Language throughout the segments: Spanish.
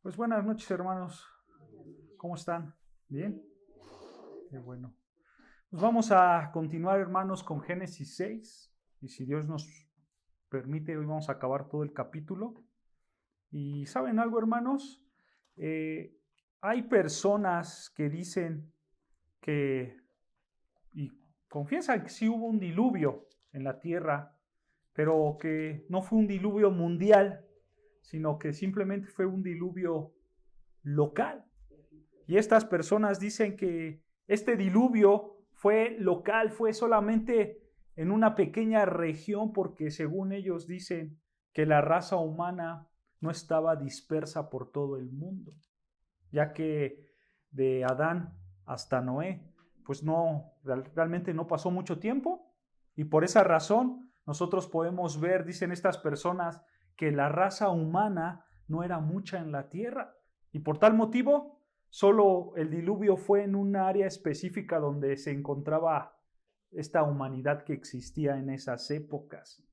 Pues buenas noches, hermanos. ¿Cómo están? ¿Bien? Qué bueno. Pues vamos a continuar, hermanos, con Génesis 6. Y si Dios nos permite, hoy vamos a acabar todo el capítulo. Y ¿saben algo, hermanos? Hay personas que dicen y confiesan que sí hubo un diluvio en la tierra, pero que no fue un diluvio mundial, sino que simplemente fue un diluvio local. Y estas personas dicen que este diluvio fue local, fue solamente en una pequeña región, porque según ellos dicen que la raza humana no estaba dispersa por todo el mundo, ya que de Adán hasta Noé, pues realmente no pasó mucho tiempo, y por esa razón nosotros podemos ver, dicen estas personas, que la raza humana no era mucha en la tierra, y por tal motivo solo el diluvio fue en un área específica donde se encontraba esta humanidad que existía en esas épocas.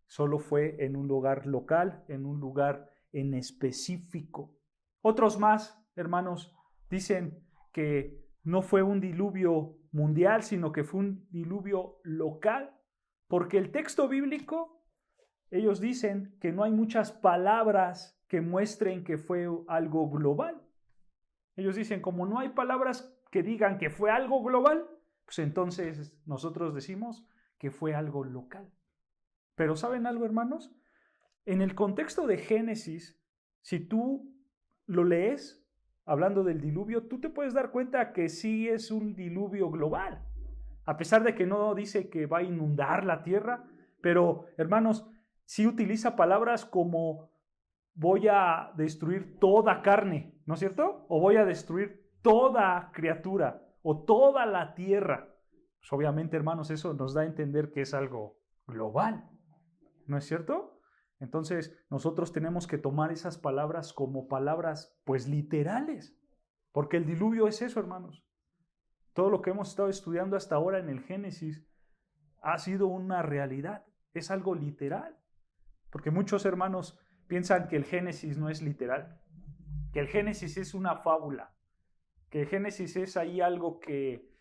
Solo fue en un lugar local, en un lugar en específico. Otros más, hermanos, dicen que no fue un diluvio mundial, sino que fue un diluvio local, porque el texto bíblico, ellos dicen que no hay muchas palabras que muestren que fue algo global. Ellos dicen, como no hay palabras que digan que fue algo global, pues entonces nosotros decimos que fue algo local. Pero ¿saben algo, hermanos? En el contexto de Génesis, si tú lo lees, hablando del diluvio, tú te puedes dar cuenta que sí es un diluvio global. A pesar de que no dice que va a inundar la tierra, pero, hermanos, sí utiliza palabras como voy a destruir toda carne, ¿no es cierto? O voy a destruir toda criatura o toda la tierra. Pues obviamente, hermanos, eso nos da a entender que es algo global, ¿no es cierto? Entonces, nosotros tenemos que tomar esas palabras como palabras, pues, literales, porque el diluvio es eso, hermanos. Todo lo que hemos estado estudiando hasta ahora en el Génesis ha sido una realidad, es algo literal, porque muchos hermanos piensan que el Génesis no es literal, que el Génesis es una fábula, que el Génesis es ahí algo que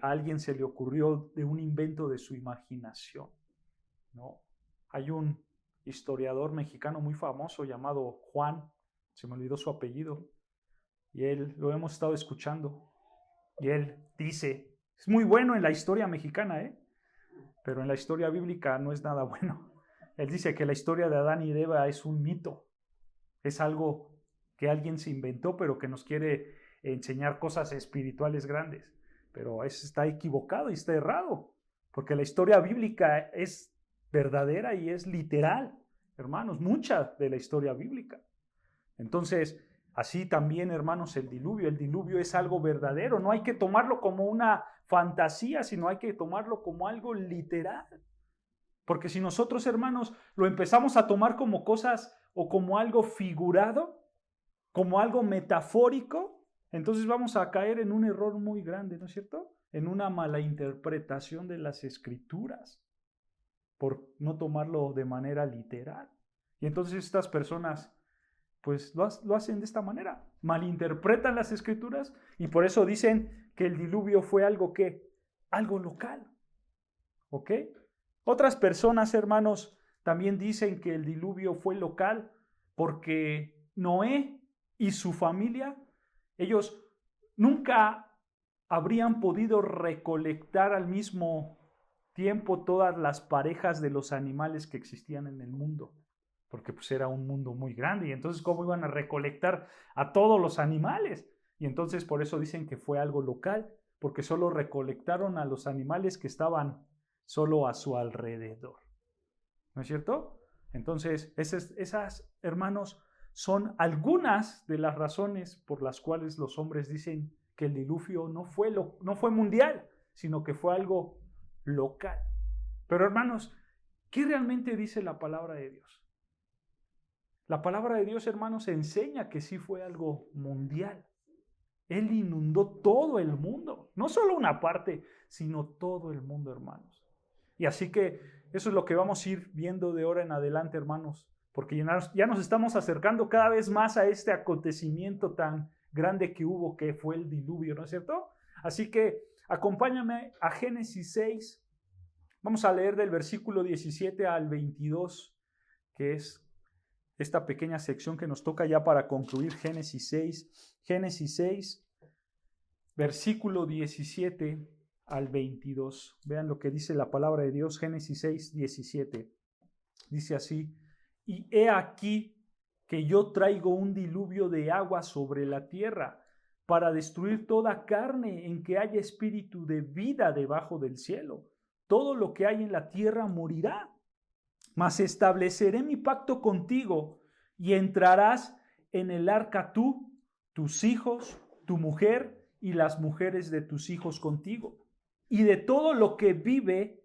a alguien se le ocurrió de un invento de su imaginación, ¿no? Hay un historiador mexicano muy famoso llamado Juan, se me olvidó su apellido, y él lo hemos estado escuchando, y él dice, es muy bueno en la historia mexicana, pero en la historia bíblica no es nada bueno. Él dice que la historia de Adán y de Eva es un mito, es algo que alguien se inventó, pero que nos quiere enseñar cosas espirituales grandes. Pero está equivocado y está errado, porque la historia bíblica es verdadera y es literal, hermanos, mucha de la historia bíblica. Entonces, así también, hermanos, el diluvio es algo verdadero, no hay que tomarlo como una fantasía, sino hay que tomarlo como algo literal. Porque si nosotros, hermanos, lo empezamos a tomar como cosas o como algo figurado, como algo metafórico, entonces vamos a caer en un error muy grande, ¿no es cierto? En una mala interpretación de las escrituras, por no tomarlo de manera literal. Y entonces estas personas, pues lo hacen de esta manera, malinterpretan las escrituras y por eso dicen que el diluvio fue algo algo local, ¿ok? Otras personas, hermanos, también dicen que el diluvio fue local porque Noé y su familia, ellos nunca habrían podido recolectar al mismo tiempo todas las parejas de los animales que existían en el mundo, porque pues era un mundo muy grande y entonces ¿cómo iban a recolectar a todos los animales? Y entonces por eso dicen que fue algo local, porque solo recolectaron a los animales que estaban solo a su alrededor, ¿no es cierto? Entonces esas, hermanos, son algunas de las razones por las cuales los hombres dicen que el diluvio no fue mundial, sino que fue algo local. Pero, hermanos, ¿qué realmente dice la palabra de Dios? La palabra de Dios, hermanos, enseña que sí fue algo mundial. Él inundó todo el mundo, no solo una parte, sino todo el mundo, hermanos. Y así que eso es lo que vamos a ir viendo de ahora en adelante, hermanos, porque ya nos estamos acercando cada vez más a este acontecimiento tan grande que hubo, que fue el diluvio, ¿no es cierto? Así que acompáñame a Génesis 6. Vamos a leer del versículo 17 al 22, que es esta pequeña sección que nos toca ya para concluir Génesis 6. Génesis 6, versículo 17 al 22. Vean lo que dice la palabra de Dios, Génesis 6, 17. Dice así: y he aquí que yo traigo un diluvio de agua sobre la tierra para destruir toda carne en que haya espíritu de vida debajo del cielo. Todo lo que hay en la tierra morirá. Mas estableceré mi pacto contigo y entrarás en el arca tú, tus hijos, tu mujer y las mujeres de tus hijos contigo. Y de todo lo que vive,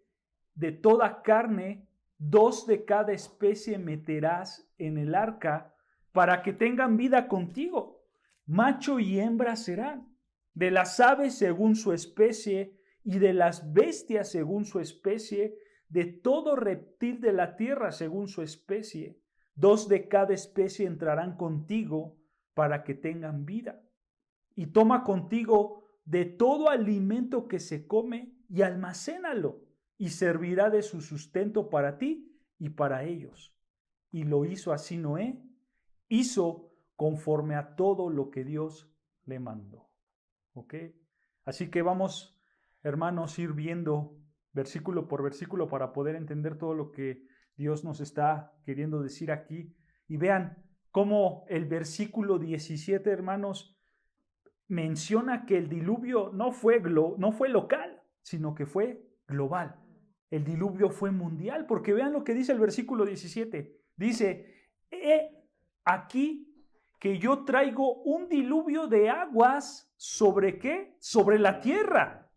de toda carne, 2 de cada especie meterás en el arca para que tengan vida contigo. Macho y hembra serán, de las aves según su especie y de las bestias según su especie, de todo reptil de la tierra según su especie. 2 de cada especie entrarán contigo para que tengan vida. Y toma contigo de todo alimento que se come y almacénalo, y servirá de su sustento para ti y para ellos. Y lo hizo así Noé, hizo conforme a todo lo que Dios le mandó. ¿Ok? Así que vamos, hermanos, ir viendo versículo por versículo para poder entender todo lo que Dios nos está queriendo decir aquí. Y vean cómo el versículo 17, hermanos, menciona que el diluvio no fue local, sino que fue global. El diluvio fue mundial, porque vean lo que dice el versículo 17. Dice: he aquí que yo traigo un diluvio de aguas ¿sobre qué? Sobre la tierra.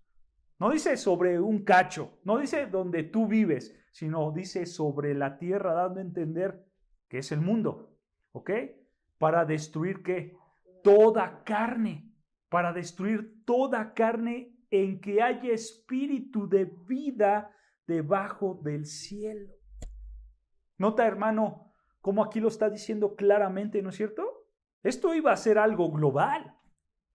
No dice sobre un cacho, no dice donde tú vives, sino dice sobre la tierra, dando a entender que es el mundo, ¿ok? Para destruir ¿qué? Toda carne, para destruir toda carne en que haya espíritu de vida debajo del cielo. Nota, hermano, cómo aquí lo está diciendo claramente, ¿no es cierto? Esto iba a ser algo global,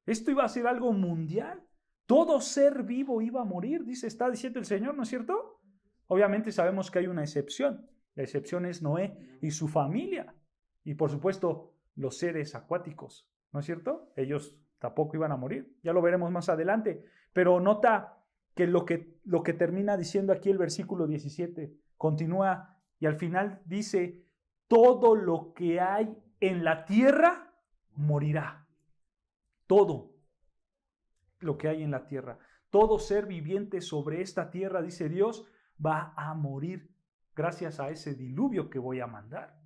esto iba a ser algo mundial. Todo ser vivo iba a morir, está diciendo el Señor, ¿no es cierto? Obviamente sabemos que hay una excepción. La excepción es Noé y su familia. Y por supuesto, los seres acuáticos, ¿no es cierto? Ellos tampoco iban a morir. Ya lo veremos más adelante. Pero nota que lo que termina diciendo aquí el versículo 17, continúa y al final dice: todo lo que hay en la tierra morirá. Todo lo que hay en la tierra. Todo ser viviente sobre esta tierra, dice Dios, va a morir gracias a ese diluvio que voy a mandar.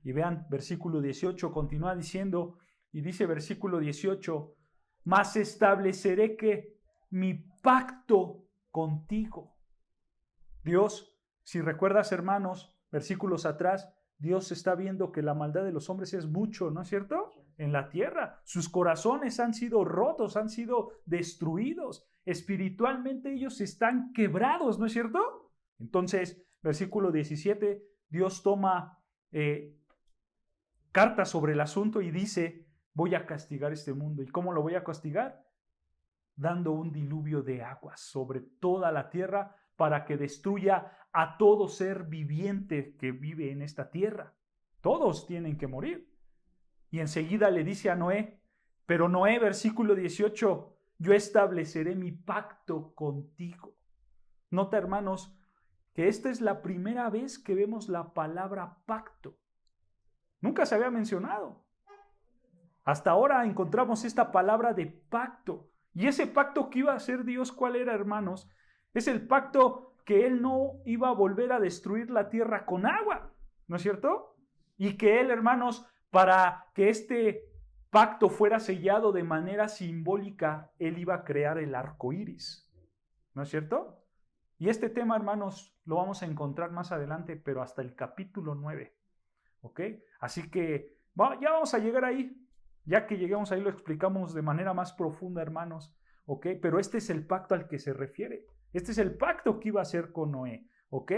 Y vean, versículo 18 continúa diciendo, y dice versículo 18, mas estableceré que mi pacto contigo. Dios, si recuerdas, hermanos, versículos atrás, Dios está viendo que la maldad de los hombres es mucho, ¿no es cierto? En la tierra. Sus corazones han sido rotos, han sido destruidos. Espiritualmente ellos están quebrados, ¿no es cierto? Entonces, versículo 17, Dios toma carta sobre el asunto y dice: voy a castigar este mundo. ¿Y cómo lo voy a castigar? Dando un diluvio de aguas sobre toda la tierra para que destruya a todo ser viviente que vive en esta tierra. Todos tienen que morir. Y enseguida le dice a Noé, pero Noé, versículo 18, yo estableceré mi pacto contigo. Nota, hermanos, que esta es la primera vez que vemos la palabra pacto. Nunca se había mencionado. Hasta ahora encontramos esta palabra de pacto. Y ese pacto que iba a hacer Dios, ¿cuál era, hermanos? Es el pacto que Él no iba a volver a destruir la tierra con agua, ¿no es cierto? Y que Él, hermanos, para que este pacto fuera sellado de manera simbólica, Él iba a crear el arco iris, ¿no es cierto? Y este tema, hermanos, lo vamos a encontrar más adelante, pero hasta el capítulo 9, ¿ok? Así que ya vamos a llegar ahí. Ya que lleguemos ahí lo explicamos de manera más profunda, hermanos, ¿ok? Pero este es el pacto al que se refiere. Este es el pacto que iba a hacer con Noé, ¿ok?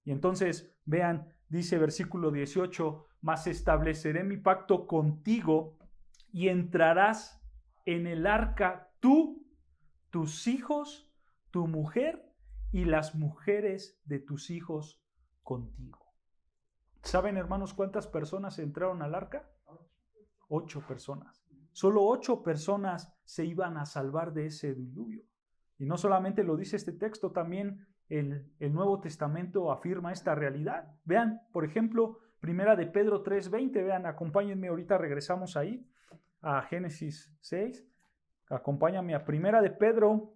Y entonces, vean, Dice versículo 18, mas estableceré mi pacto contigo y entrarás en el arca tú, tus hijos, tu mujer y las mujeres de tus hijos contigo. ¿Saben, hermanos, cuántas personas entraron al arca? 8 personas. Solo 8 personas se iban a salvar de ese diluvio. Y no solamente lo dice este texto, también el Nuevo Testamento afirma esta realidad. Vean, por ejemplo, Primera de Pedro 3:20. Vean, acompáñenme, ahorita regresamos ahí a Génesis 6. Acompáñame a Primera de Pedro,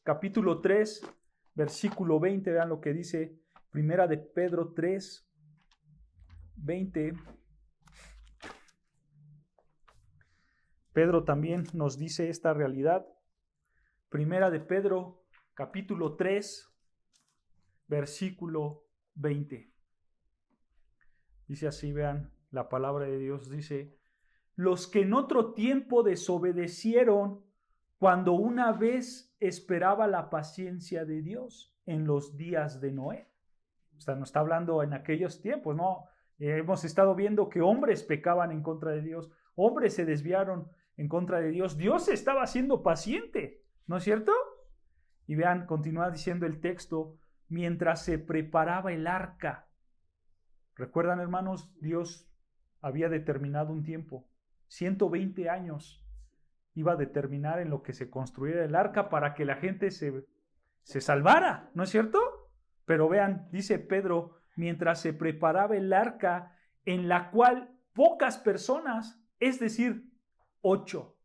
capítulo 3, versículo 20. Vean lo que dice Primera de Pedro 3:20. Pedro también nos dice esta realidad. Primera de Pedro, capítulo 3, versículo 20. Dice así, vean, la palabra de Dios dice: los que en otro tiempo desobedecieron cuando una vez esperaba la paciencia de Dios en los días de Noé. O sea, no está hablando en aquellos tiempos, ¿no? Hemos estado viendo que hombres pecaban en contra de Dios, hombres se desviaron en contra de Dios. Dios estaba siendo paciente, ¿no es cierto? Y vean, continúa diciendo el texto, mientras se preparaba el arca. ¿Recuerdan, hermanos? Dios había determinado un tiempo, 120 años iba a determinar en lo que se construyera el arca para que la gente se salvara, ¿no es cierto? Pero vean, dice Pedro, mientras se preparaba el arca, en la cual pocas personas, es decir, 8,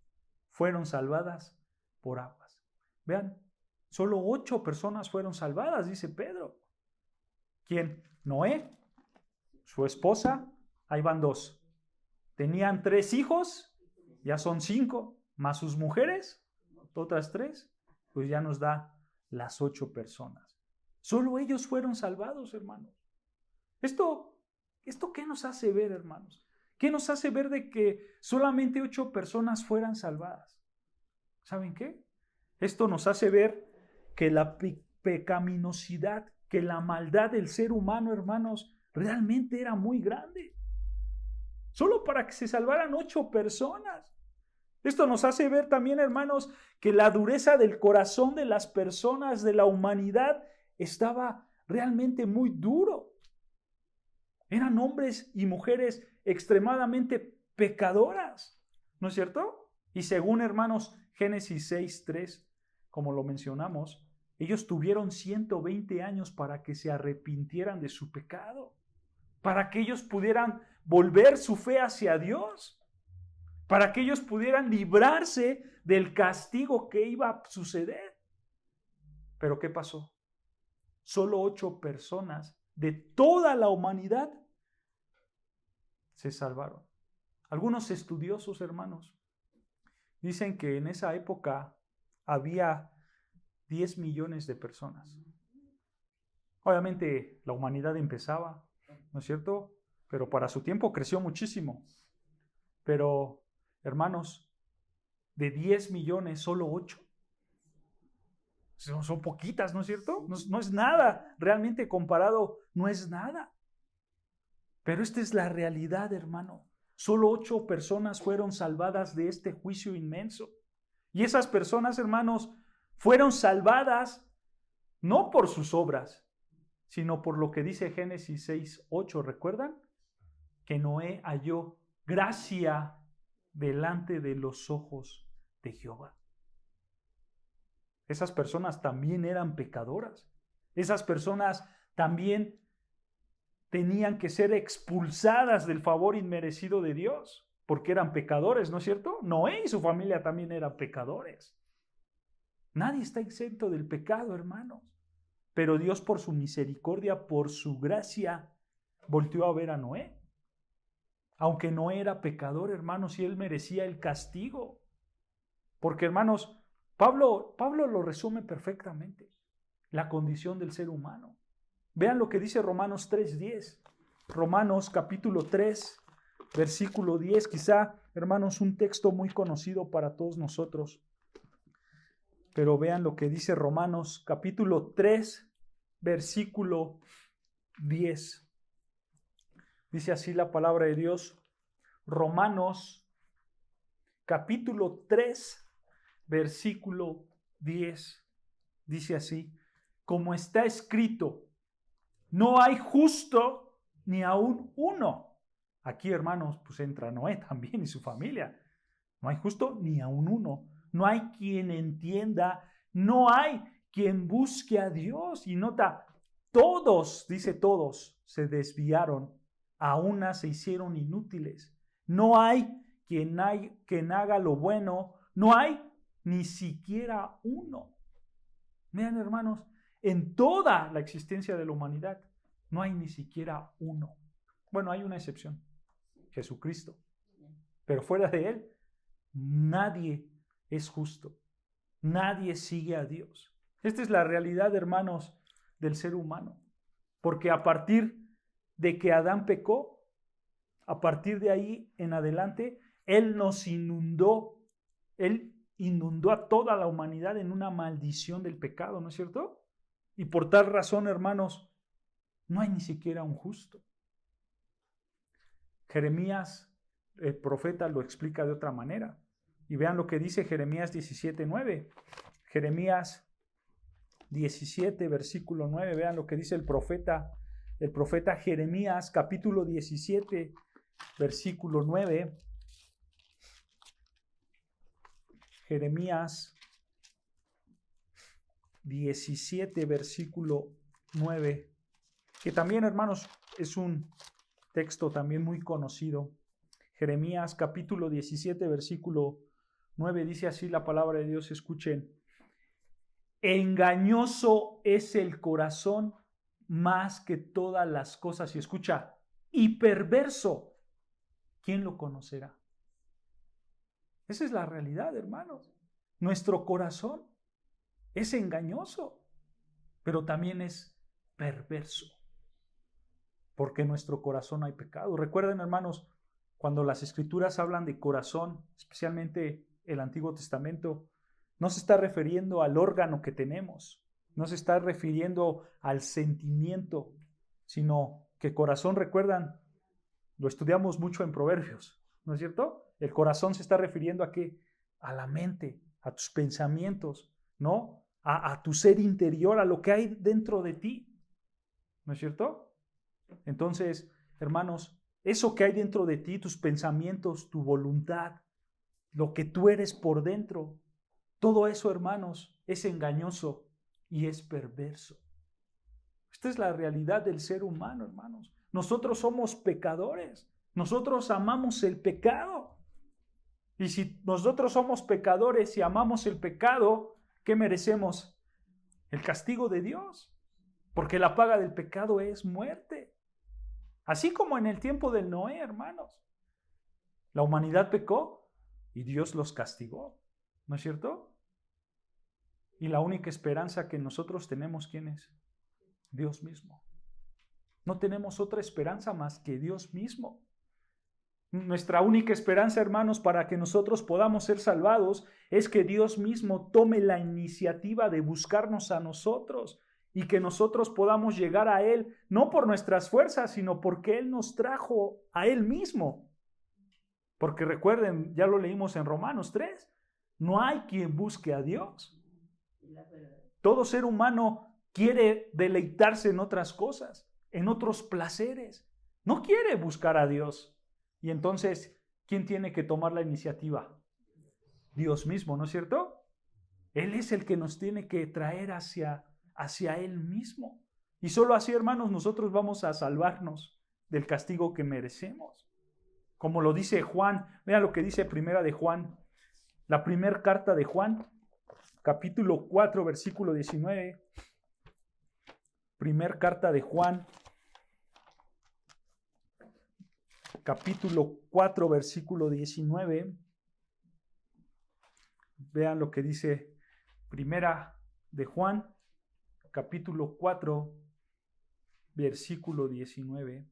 fueron salvadas por aguas. Vean, solo 8 personas fueron salvadas, dice Pedro. ¿Quién? Noé, su esposa, ahí van 2. Tenían 3 hijos, ya son 5, más sus mujeres, otras 3, pues ya nos da las 8 personas. Solo ellos fueron salvados, hermanos. ¿Esto qué nos hace ver, hermanos? ¿Qué nos hace ver de que solamente 8 personas fueran salvadas? ¿Saben qué? Esto nos hace ver que la pecaminosidad, que la maldad del ser humano, hermanos, realmente era muy grande. Solo para que se salvaran 8 personas. Esto nos hace ver también, hermanos, que la dureza del corazón de las personas de la humanidad estaba realmente muy duro. Eran hombres y mujeres extremadamente pecadoras, ¿no es cierto? Y según, hermanos, Génesis 6:3, como lo mencionamos, ellos tuvieron 120 años para que se arrepintieran de su pecado, para que ellos pudieran volver su fe hacia Dios, para que ellos pudieran librarse del castigo que iba a suceder. Pero ¿qué pasó? Solo 8 personas de toda la humanidad se salvaron. Algunos estudiosos, hermanos, dicen que en esa época había 10 millones de personas. Obviamente la humanidad empezaba, ¿no es cierto? Pero para su tiempo creció muchísimo. Pero, hermanos, de 10 millones, solo 8. Son poquitas, ¿no es cierto? No es nada, realmente comparado, no es nada. Pero esta es la realidad, hermano. Solo 8 personas fueron salvadas de este juicio inmenso. Y esas personas, hermanos, fueron salvadas no por sus obras, sino por lo que dice Génesis 6:8. ¿Recuerdan? Que Noé halló gracia delante de los ojos de Jehová. Esas personas también eran pecadoras. Esas personas también tenían que ser expulsadas del favor inmerecido de Dios, porque eran pecadores, ¿no es cierto? Noé y su familia también eran pecadores. Nadie está exento del pecado, hermanos. Pero Dios, por su misericordia, por su gracia, volteó a ver a Noé. Aunque Noé era pecador, hermanos, y él merecía el castigo. Porque, hermanos, Pablo lo resume perfectamente, la condición del ser humano. Vean lo que dice Romanos 3:10. Romanos capítulo 3, versículo 10. Quizá, hermanos, un texto muy conocido para todos nosotros. Pero vean lo que dice Romanos capítulo 3, versículo 10. Dice así la palabra de Dios. Romanos capítulo 3, versículo 10. Dice así: como está escrito, no hay justo ni aún uno. Aquí, hermanos, pues entra Noé también y su familia. No hay justo ni aún uno. No hay quien entienda, no hay quien busque a Dios. Y nota, todos, dice todos, se desviaron, a una se hicieron inútiles. No hay quien haga lo bueno, no hay ni siquiera uno. Vean, hermanos, en toda la existencia de la humanidad no hay ni siquiera uno. Bueno, hay una excepción, Jesucristo. Pero fuera de Él, nadie es justo. Nadie sigue a Dios. Esta es la realidad, hermanos, del ser humano. Porque a partir de que Adán pecó, a partir de ahí en adelante, Él nos inundó. Él inundó a toda la humanidad en una maldición del pecado, ¿no es cierto? Y por tal razón, hermanos, no hay ni siquiera un justo. Jeremías, el profeta, lo explica de otra manera. Y vean lo que dice Jeremías 17:9. Jeremías 17, versículo 9. Vean lo que dice el profeta Jeremías, capítulo 17, versículo 9. Jeremías 17, versículo 9, que también, hermanos, es un texto también muy conocido. Jeremías capítulo 17, versículo 9, dice así la palabra de Dios, escuchen: engañoso es el corazón más que todas las cosas, y escucha, y perverso, ¿quién lo conocerá? Esa es la realidad, hermanos. Nuestro corazón es engañoso, pero también es perverso, porque en nuestro corazón hay pecado. Recuerden, hermanos, cuando las escrituras hablan de corazón, especialmente el Antiguo Testamento, no se está refiriendo al órgano que tenemos, no se está refiriendo al sentimiento, sino que corazón, recuerdan, lo estudiamos mucho en Proverbios, ¿no es cierto? El corazón se está refiriendo a qué? A la mente, a tus pensamientos, ¿no? A tu ser interior, a lo que hay dentro de ti, ¿no es cierto? Entonces, hermanos, eso que hay dentro de ti, tus pensamientos, tu voluntad, lo que tú eres por dentro, todo eso, hermanos, es engañoso y es perverso. Esta es la realidad del ser humano, hermanos. Nosotros somos pecadores. Nosotros amamos el pecado. Y si nosotros somos pecadores y amamos el pecado, ¿qué merecemos? El castigo de Dios. Porque la paga del pecado es muerte. Así como en el tiempo del Noé, hermanos. La humanidad pecó y Dios los castigó. ¿No es cierto? Y la única esperanza que nosotros tenemos, ¿quién es? Dios mismo. No tenemos otra esperanza más que Dios mismo. Nuestra única esperanza, hermanos, para que nosotros podamos ser salvados es que Dios mismo tome la iniciativa de buscarnos a nosotros y que nosotros podamos llegar a Él, no por nuestras fuerzas, sino porque Él nos trajo a Él mismo. Porque recuerden, ya lo leímos en Romanos 3, no hay quien busque a Dios. Todo ser humano quiere deleitarse en otras cosas, en otros placeres. No quiere buscar a Dios. Y entonces, ¿quién tiene que tomar la iniciativa? Dios mismo, ¿no es cierto? Él es el que nos tiene que traer hacia Él mismo. Y solo así, hermanos, nosotros vamos a salvarnos del castigo que merecemos. Como lo dice Juan, vean lo que dice primera de Juan, la primera carta de Juan, capítulo 4, versículo 19. Primer carta de Juan, capítulo 4, versículo 19. Vean lo que dice primera de Juan, capítulo 4, versículo 19.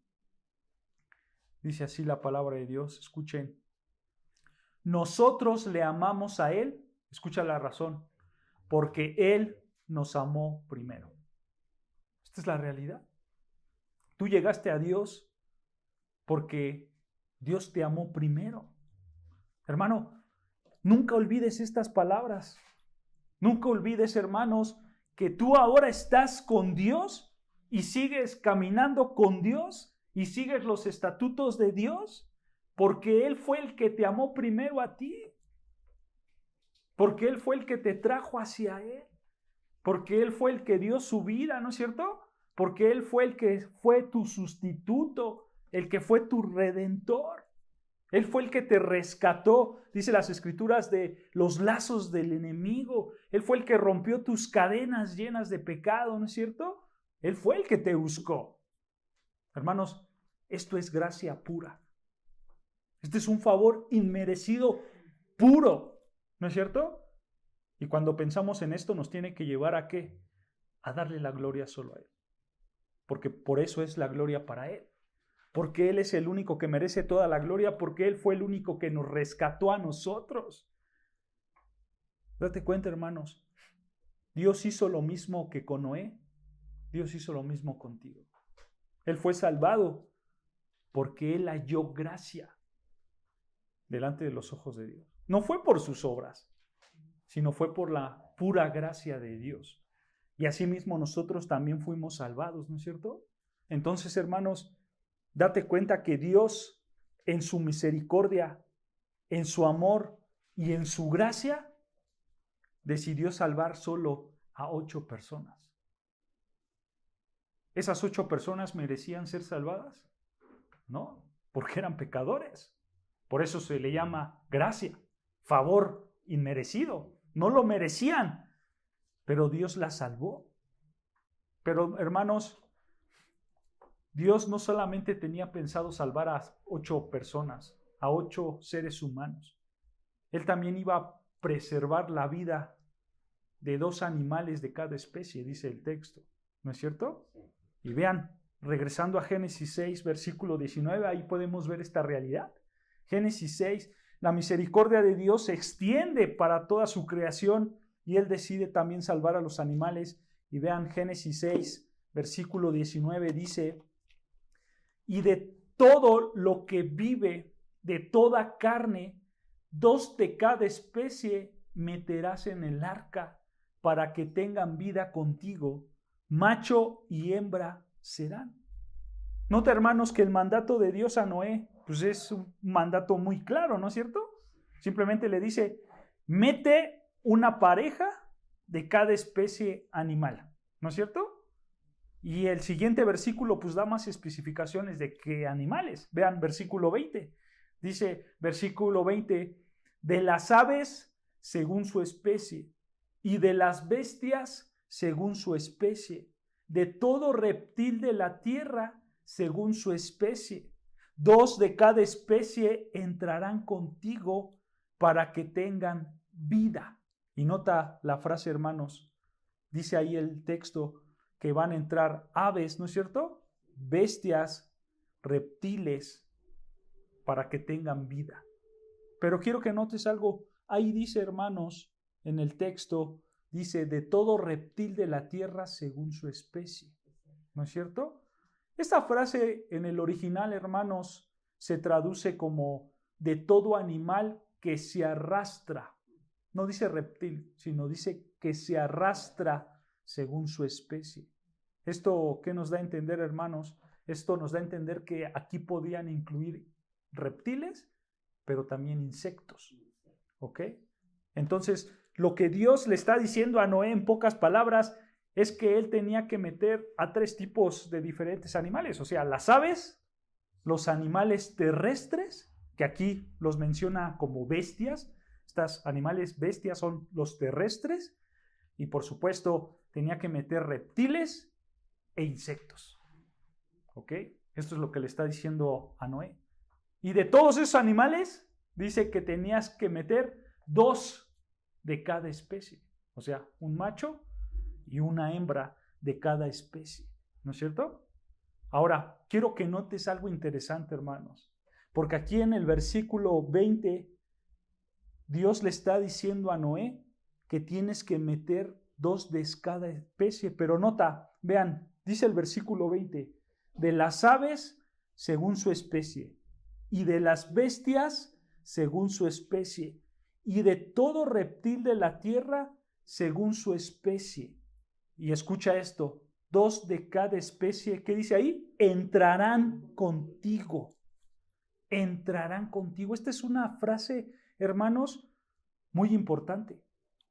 Dice así la palabra de Dios, escuchen. Nosotros le amamos a Él, escucha la razón, porque Él nos amó primero. Esta es la realidad. Tú llegaste a Dios porque Dios te amó primero. Hermano, nunca olvides estas palabras. Nunca olvides, hermanos, que tú ahora estás con Dios y sigues caminando con Dios y sigues los estatutos de Dios, porque Él fue el que te amó primero a ti, porque Él fue el que te trajo hacia Él, porque Él fue el que dio su vida, ¿no es cierto? Porque Él fue el que fue tu sustituto, el que fue tu redentor. Él fue el que te rescató, dice las Escrituras, de los lazos del enemigo. Él fue el que rompió tus cadenas llenas de pecado, ¿no es cierto? Él fue el que te buscó. Hermanos, esto es gracia pura. Este es un favor inmerecido puro, ¿no es cierto? Y cuando pensamos en esto nos tiene que llevar ¿a qué? A darle la gloria solo a Él. Porque por eso es la gloria para Él. Porque Él es el único que merece toda la gloria, porque Él fue el único que nos rescató a nosotros. Date cuenta, hermanos, Dios hizo lo mismo que con Noé, Dios hizo lo mismo contigo. Él fue salvado porque Él halló gracia delante de los ojos de Dios. No fue por sus obras, sino fue por la pura gracia de Dios. Y asimismo nosotros también fuimos salvados, ¿no es cierto? Entonces, hermanos, date cuenta que Dios, en su misericordia, en su amor y en su gracia, decidió salvar solo a 8 personas. ¿Esas 8 personas merecían ser salvadas? No, porque eran pecadores. Por eso se le llama gracia, favor inmerecido. No lo merecían, pero Dios las salvó. Pero, hermanos, Dios no solamente tenía pensado salvar a 8 personas, a 8 seres humanos. Él también iba a preservar la vida de 2 animales de cada especie, dice el texto. ¿No es cierto? Y vean, regresando a Génesis 6, versículo 19, ahí podemos ver esta realidad. Génesis 6, la misericordia de Dios se extiende para toda su creación y Él decide también salvar a los animales. Y vean, Génesis 6, versículo 19 dice: y de todo lo que vive, de toda carne, 2 de cada especie meterás en el arca para que tengan vida contigo, macho y hembra serán. Nota, hermanos, que el mandato de Dios a Noé, pues es un mandato muy claro, ¿no es cierto? Simplemente le dice, mete una pareja de cada especie animal, ¿no es cierto? Y el siguiente versículo pues da más especificaciones de qué animales. Vean, versículo 20. Dice, versículo 20, de las aves según su especie, y de las bestias según su especie, de todo reptil de la tierra según su especie. 2 de cada especie entrarán contigo para que tengan vida. Y nota la frase, hermanos, dice ahí el texto que van a entrar aves, ¿no es cierto? Bestias, reptiles, para que tengan vida. Pero quiero que notes algo. Ahí dice, hermanos, en el texto, dice, de todo reptil de la tierra según su especie. ¿No es cierto? Esta frase en el original, hermanos, se traduce como de todo animal que se arrastra. No dice reptil, sino dice que se arrastra según su especie. ¿Esto qué nos da a entender, hermanos? Esto nos da a entender que aquí podían incluir reptiles, pero también insectos. ¿Ok? Entonces, lo que Dios le está diciendo a Noé en pocas palabras es que él tenía que meter a 3 tipos de diferentes animales. O sea, las aves, los animales terrestres, que aquí los menciona como bestias. Estos animales bestias son los terrestres. Y por supuesto, tenía que meter reptiles e insectos. ¿Ok? Esto es lo que le está diciendo a Noé. Y de todos esos animales, dice que tenías que meter 2 de cada especie. O sea, un macho y una hembra de cada especie. ¿No es cierto? Ahora, quiero que notes algo interesante, hermanos. Porque aquí en el versículo 20, Dios le está diciendo a Noé que tienes que meter 2 de cada especie. Pero nota, vean, dice el versículo 20, de las aves según su especie, y de las bestias según su especie, y de todo reptil de la tierra según su especie. Y escucha esto, 2 de cada especie, ¿qué dice ahí? Entrarán contigo. Entrarán contigo. Esta es una frase, hermanos, muy importante.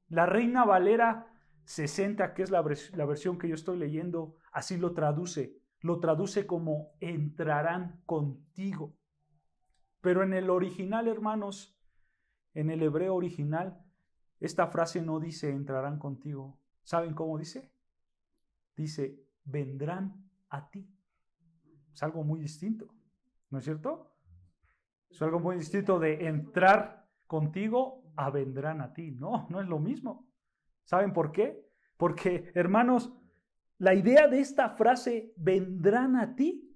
La Reina Valera 60, que es la versión que yo estoy leyendo, así lo traduce. Lo traduce como entrarán contigo. Pero en el original, hermanos, en el hebreo original, esta frase no dice entrarán contigo. ¿Saben cómo dice? Dice vendrán a ti. Es algo muy distinto, ¿no es cierto? Es algo muy distinto de entrar contigo a vendrán a ti. No, no es lo mismo. ¿Saben por qué? Porque, hermanos, la idea de esta frase vendrán a ti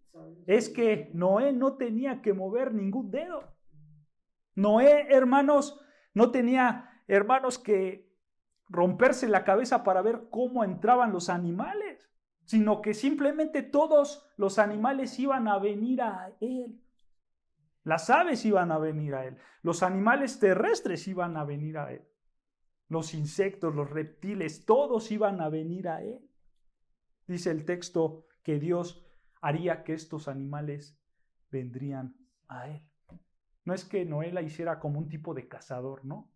es que Noé no tenía que mover ningún dedo. Noé, hermanos, no tenía, hermanos, que romperse la cabeza para ver cómo entraban los animales, sino que simplemente todos los animales iban a venir a él. Las aves iban a venir a él. Los animales terrestres iban a venir a él. Los insectos, los reptiles, todos iban a venir a él. Dice el texto que Dios haría que estos animales vendrían a él. No es que Noé la hiciera como un tipo de cazador, ¿no?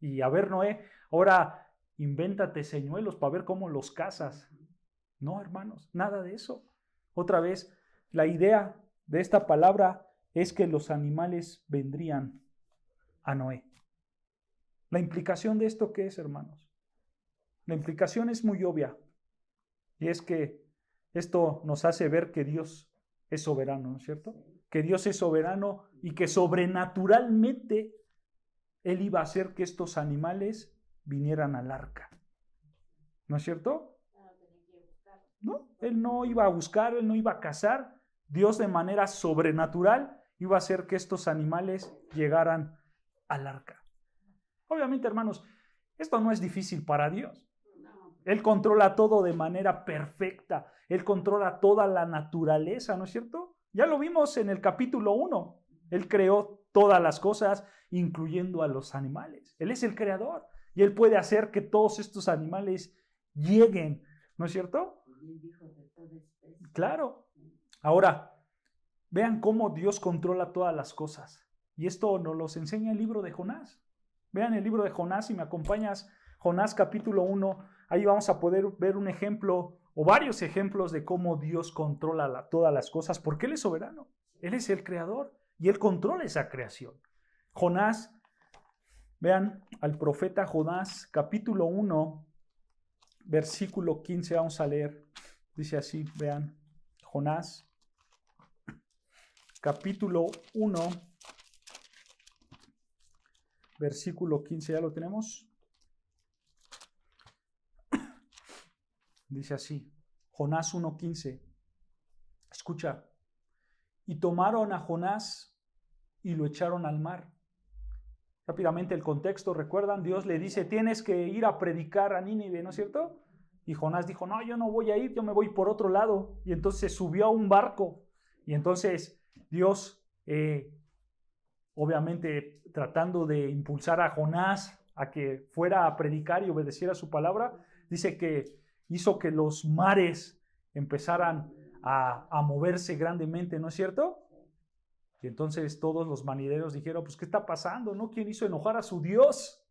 Y a ver, Noé, ahora invéntate señuelos para ver cómo los cazas. No, hermanos, nada de eso. Otra vez, la idea de esta palabra es que los animales vendrían a Noé. La implicación de esto, ¿qué es, hermanos? La implicación es muy obvia. Y es que esto nos hace ver que Dios es soberano, ¿no es cierto? Que Dios es soberano y que sobrenaturalmente Él iba a hacer que estos animales vinieran al arca. ¿No es cierto? No, Él no iba a buscar, Él no iba a cazar. Dios de manera sobrenatural iba a hacer que estos animales llegaran al arca. Obviamente, hermanos, esto no es difícil para Dios. Él controla todo de manera perfecta. Él controla toda la naturaleza, ¿no es cierto? Ya lo vimos en el capítulo 1. Él creó todas las cosas, incluyendo a los animales. Él es el creador y Él puede hacer que todos estos animales lleguen, ¿no es cierto? Claro. Ahora, vean cómo Dios controla todas las cosas. Y esto nos lo enseña el libro de Jonás. Vean el libro de Jonás, si me acompañas, Jonás capítulo 1, ahí vamos a poder ver un ejemplo o varios ejemplos de cómo Dios controla todas las cosas, porque Él es soberano, Él es el creador y Él controla esa creación. Jonás, vean al profeta Jonás, capítulo 1, versículo 15, vamos a leer, dice así, vean, Jonás, capítulo 1, versículo 15, ¿ya lo tenemos? Dice así, Jonás 1:15. Escucha. Y tomaron a Jonás y lo echaron al mar. Rápidamente el contexto, ¿recuerdan? Dios le dice, tienes que ir a predicar a Nínive, ¿no es cierto? Y Jonás dijo, no, yo no voy a ir, yo me voy por otro lado. Y entonces subió a un barco. Y entonces Dios, obviamente tratando de impulsar a Jonás a que fuera a predicar y obedeciera su palabra, dice que hizo que los mares empezaran a moverse grandemente, ¿no es cierto? Y entonces todos los marineros dijeron, pues, ¿qué está pasando? ¿No? ¿Quién hizo enojar a su Dios?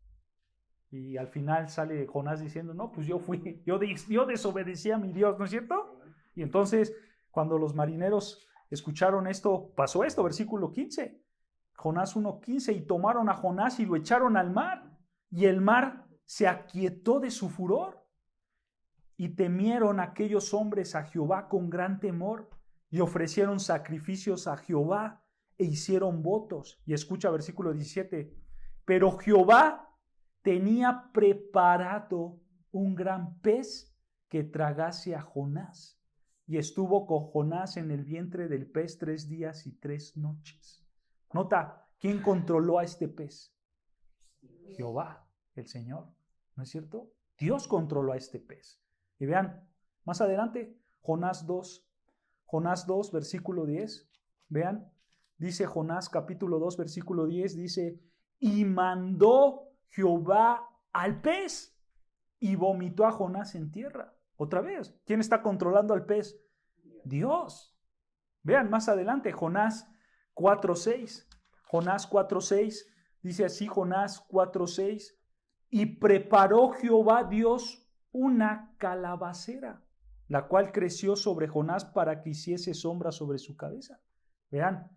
Y al final sale Jonás diciendo, no, pues yo fui, yo desobedecí a mi Dios, ¿no es cierto? Y entonces, cuando los marineros escucharon esto, pasó esto, versículo 15. Jonás 1:15, y tomaron a Jonás y lo echaron al mar, y el mar se aquietó de su furor. Y temieron aquellos hombres a Jehová con gran temor, y ofrecieron sacrificios a Jehová, e hicieron votos. Y escucha versículo 17. Pero Jehová tenía preparado un gran pez que tragase a Jonás. Y estuvo con Jonás en el vientre del pez 3 días y 3 noches. Nota, ¿quién controló a este pez? Jehová, el Señor, ¿no es cierto? Dios controló a este pez. Y vean, más adelante, Jonás 2, versículo 10. Vean, dice Jonás capítulo 2, versículo 10, dice, y mandó Jehová al pez y vomitó a Jonás en tierra. Otra vez, ¿quién está controlando al pez? Dios. Vean más adelante, Jonás 4:6. Jonás 4:6 dice así, Jonás 4:6, y preparó Jehová Dios una calabacera, la cual creció sobre Jonás para que hiciese sombra sobre su cabeza. Vean,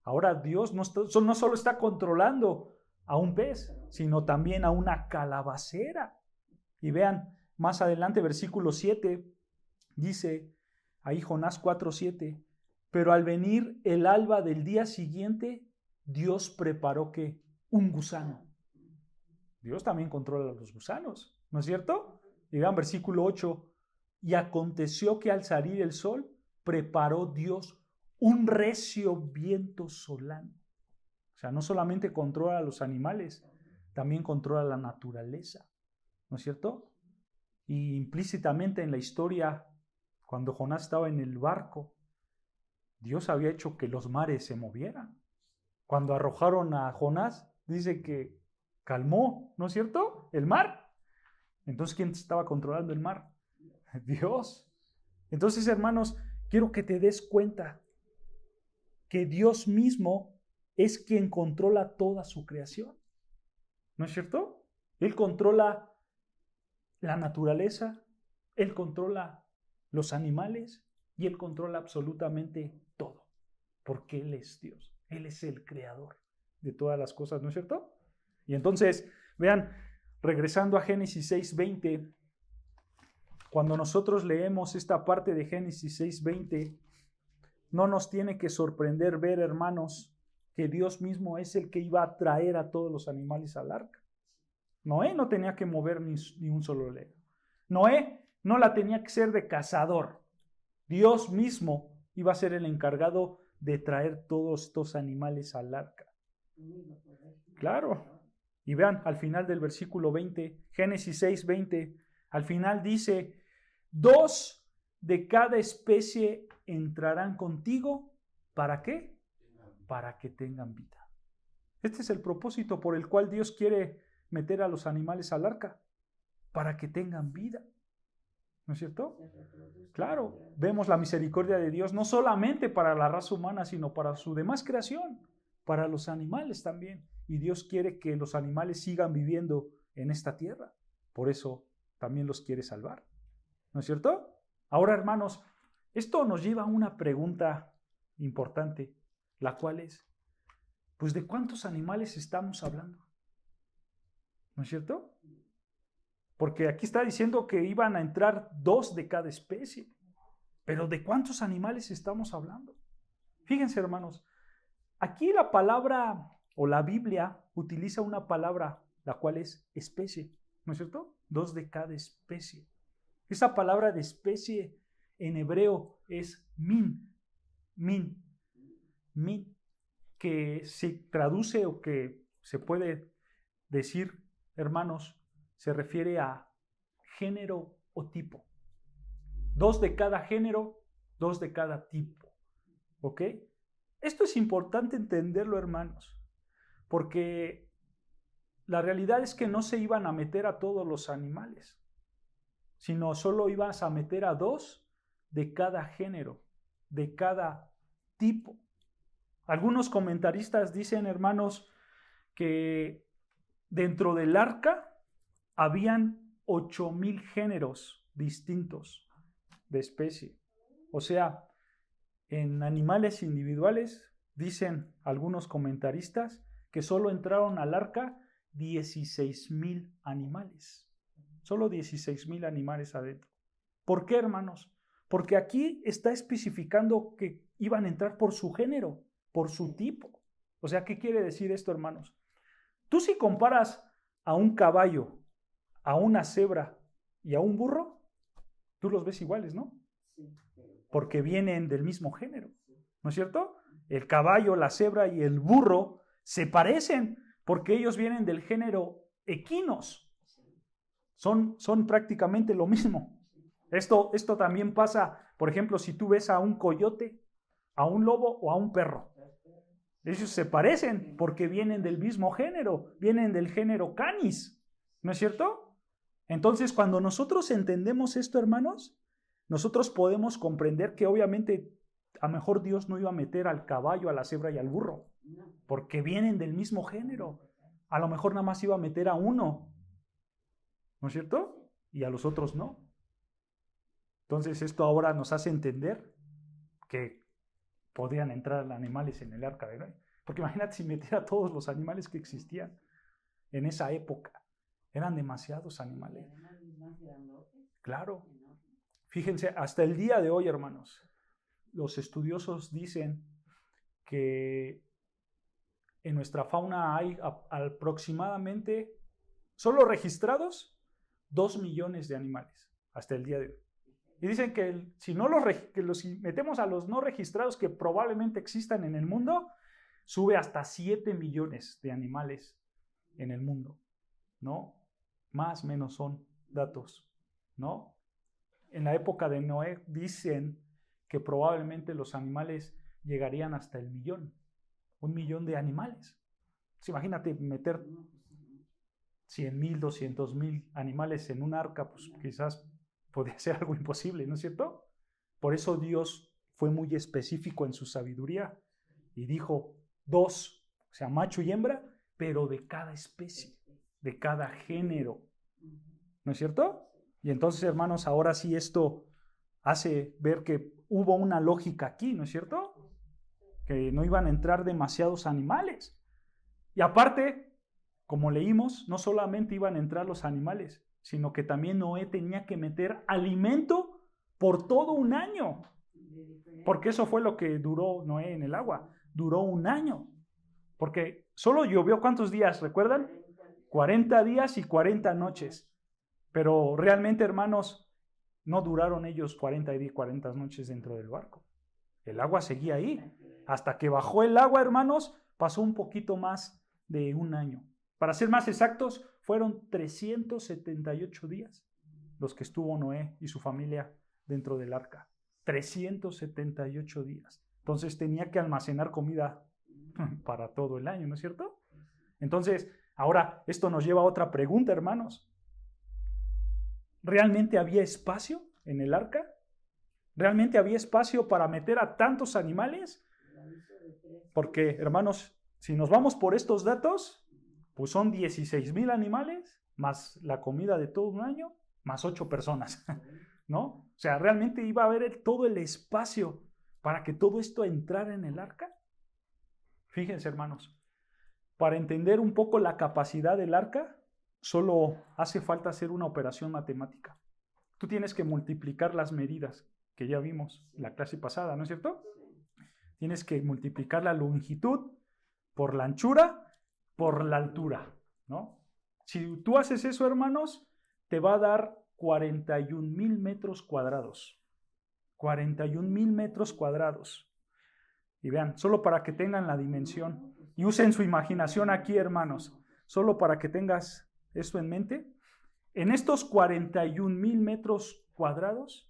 ahora Dios no solo está controlando a un pez, sino también a una calabacera. Y vean, más adelante, versículo 7, dice ahí Jonás 4:7, pero al venir el alba del día siguiente, Dios preparó ¿qué? Un gusano. Dios también controla los gusanos, ¿no es cierto? Y vean versículo 8, y aconteció que al salir el sol, preparó Dios un recio viento solano. O sea, no solamente controla a los animales, también controla la naturaleza, ¿no es cierto? Y implícitamente en la historia, cuando Jonás estaba en el barco, Dios había hecho que los mares se movieran. Cuando arrojaron a Jonás, dice que calmó, ¿no es cierto? El mar. Entonces, ¿quién estaba controlando el mar? Dios. Entonces, hermanos, quiero que te des cuenta que Dios mismo es quien controla toda su creación. ¿No es cierto? Él controla la naturaleza, Él controla los animales y Él controla absolutamente todo, porque Él es Dios, Él es el creador de todas las cosas, ¿no es cierto? Y entonces, vean, regresando a Génesis 6:20, cuando nosotros leemos esta parte de Génesis 6:20, no nos tiene que sorprender ver, hermanos, que Dios mismo es el que iba a traer a todos los animales al arca. Noé no tenía que mover ni un solo lego. Noé no la tenía que ser de cazador. Dios mismo iba a ser el encargado de traer todos estos animales al arca. Claro. Y vean, al final del versículo 20, Génesis 6:20, al final dice, 2 de cada especie entrarán contigo. ¿Para qué? Para que tengan vida. Este es el propósito por el cual Dios quiere meter a los animales al arca, para que tengan vida. ¿No es cierto? Claro, vemos la misericordia de Dios no solamente para la raza humana, sino para su demás creación, para los animales también. Y Dios quiere que los animales sigan viviendo en esta tierra. Por eso también los quiere salvar. ¿No es cierto? Ahora, hermanos, esto nos lleva a una pregunta importante, la cual es, pues, ¿de cuántos animales estamos hablando? ¿No es cierto? Porque aquí está diciendo que iban a entrar 2 de cada especie. Pero ¿de cuántos animales estamos hablando? Fíjense, hermanos, aquí la palabra o la Biblia utiliza una palabra, la cual es especie, ¿no es cierto? 2 de cada especie. Esa palabra de especie en hebreo es min, que se traduce o que se puede decir, hermanos, se refiere a género o tipo. 2 de cada género, 2 de cada tipo. ¿Ok? Esto es importante entenderlo, hermanos, porque la realidad es que no se iban a meter a todos los animales, sino solo ibas a meter a 2 de cada género, de cada tipo. Algunos comentaristas dicen, hermanos, que dentro del arca habían 8,000 géneros distintos de especie. O sea, en animales individuales, dicen algunos comentaristas, que solo entraron al arca 16,000 animales. Solo 16,000 animales adentro. ¿Por qué, hermanos? Porque aquí está especificando que iban a entrar por su género, por su tipo. O sea, ¿qué quiere decir esto, hermanos? Tú, si comparas a un caballo, a una cebra y a un burro, tú los ves iguales, ¿no? Porque vienen del mismo género, ¿no es cierto? El caballo, la cebra y el burro se parecen porque ellos vienen del género equinos. Son prácticamente lo mismo. Esto también pasa, por ejemplo, si tú ves a un coyote a un lobo o a un perro. Ellos se parecen porque vienen del mismo género, vienen del género Canis, ¿no es cierto? Entonces, cuando nosotros entendemos esto, hermanos, nosotros podemos comprender que obviamente a lo mejor Dios no iba a meter al caballo, a la cebra y al burro, porque vienen del mismo género. A lo mejor nada más iba a meter a uno, ¿no es cierto? Y a los otros no. Entonces esto ahora nos hace entender que podían entrar animales en el arca de Noé. Porque imagínate si metiera a todos los animales que existían en esa época. Eran demasiados animales. Claro. Fíjense, hasta el día de hoy, hermanos, los estudiosos dicen que en nuestra fauna hay aproximadamente, solo registrados, 2 millones de animales hasta el día de hoy. Y dicen que si metemos a los no registrados que probablemente existan en el mundo, sube hasta 7 millones de animales en el mundo, ¿no? Más o menos son datos, ¿no? En la época de Noé dicen que probablemente los animales llegarían hasta el millón, 1 millón de animales. Pues imagínate meter 100,000, 200,000 animales en un arca, pues quizás podría ser algo imposible, ¿no es cierto? Por eso Dios fue muy específico en su sabiduría y dijo 2, o sea, macho y hembra, pero de cada especie, de cada género, ¿no es cierto? Y entonces, hermanos, ahora sí esto hace ver que hubo una lógica aquí, ¿no es cierto? Que no iban a entrar demasiados animales. Y aparte, como leímos, no solamente iban a entrar los animales, sino que también Noé tenía que meter alimento por todo un año. Porque eso fue lo que duró Noé en el agua. Duró un año. Porque solo llovió, ¿cuántos días? ¿Recuerdan? 40 días y 40 noches. Pero realmente, hermanos, no duraron ellos 40 días y 40 noches dentro del barco. El agua seguía ahí. Hasta que bajó el agua, hermanos, pasó un poquito más de un año. Para ser más exactos, fueron 378 días los que estuvo Noé y su familia dentro del arca. 378 días. Entonces tenía que almacenar comida para todo el año, ¿no es cierto? Entonces, ahora esto nos lleva a otra pregunta, hermanos. ¿Realmente había espacio en el arca? ¿Realmente había espacio para meter a tantos animales? Porque, hermanos, si nos vamos por estos datos, pues son 16,000 animales, más la comida de todo un año, más 8 personas, ¿no? O sea, ¿realmente iba a haber todo el espacio para que todo esto entrara en el arca? Fíjense, hermanos, para entender un poco la capacidad del arca, solo hace falta hacer una operación matemática. Tú tienes que multiplicar las medidas que ya vimos en la clase pasada, ¿no es cierto? Tienes que multiplicar la longitud por la anchura por la altura, ¿no? Si tú haces eso, hermanos, te va a dar 41,000 metros cuadrados. 41,000 metros cuadrados. Y vean, solo para que tengan la dimensión y usen su imaginación aquí, hermanos, solo para que tengas esto en mente, en estos 41,000 metros cuadrados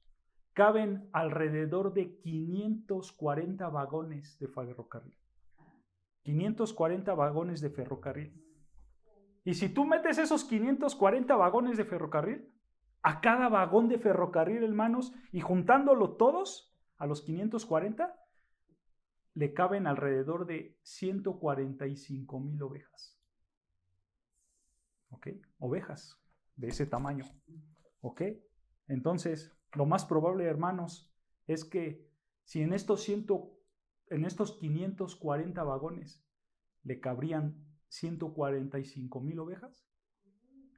caben alrededor de 540 vagones de ferrocarril. 540 vagones de ferrocarril. Y si tú metes esos 540 vagones de ferrocarril, a cada vagón de ferrocarril, hermanos, y juntándolo todos, a los 540, le caben alrededor de 145,000 ovejas. ¿Ok? Ovejas de ese tamaño. ¿Ok? Entonces, lo más probable, hermanos, es que si en estos 540 vagones le cabrían 145,000 ovejas,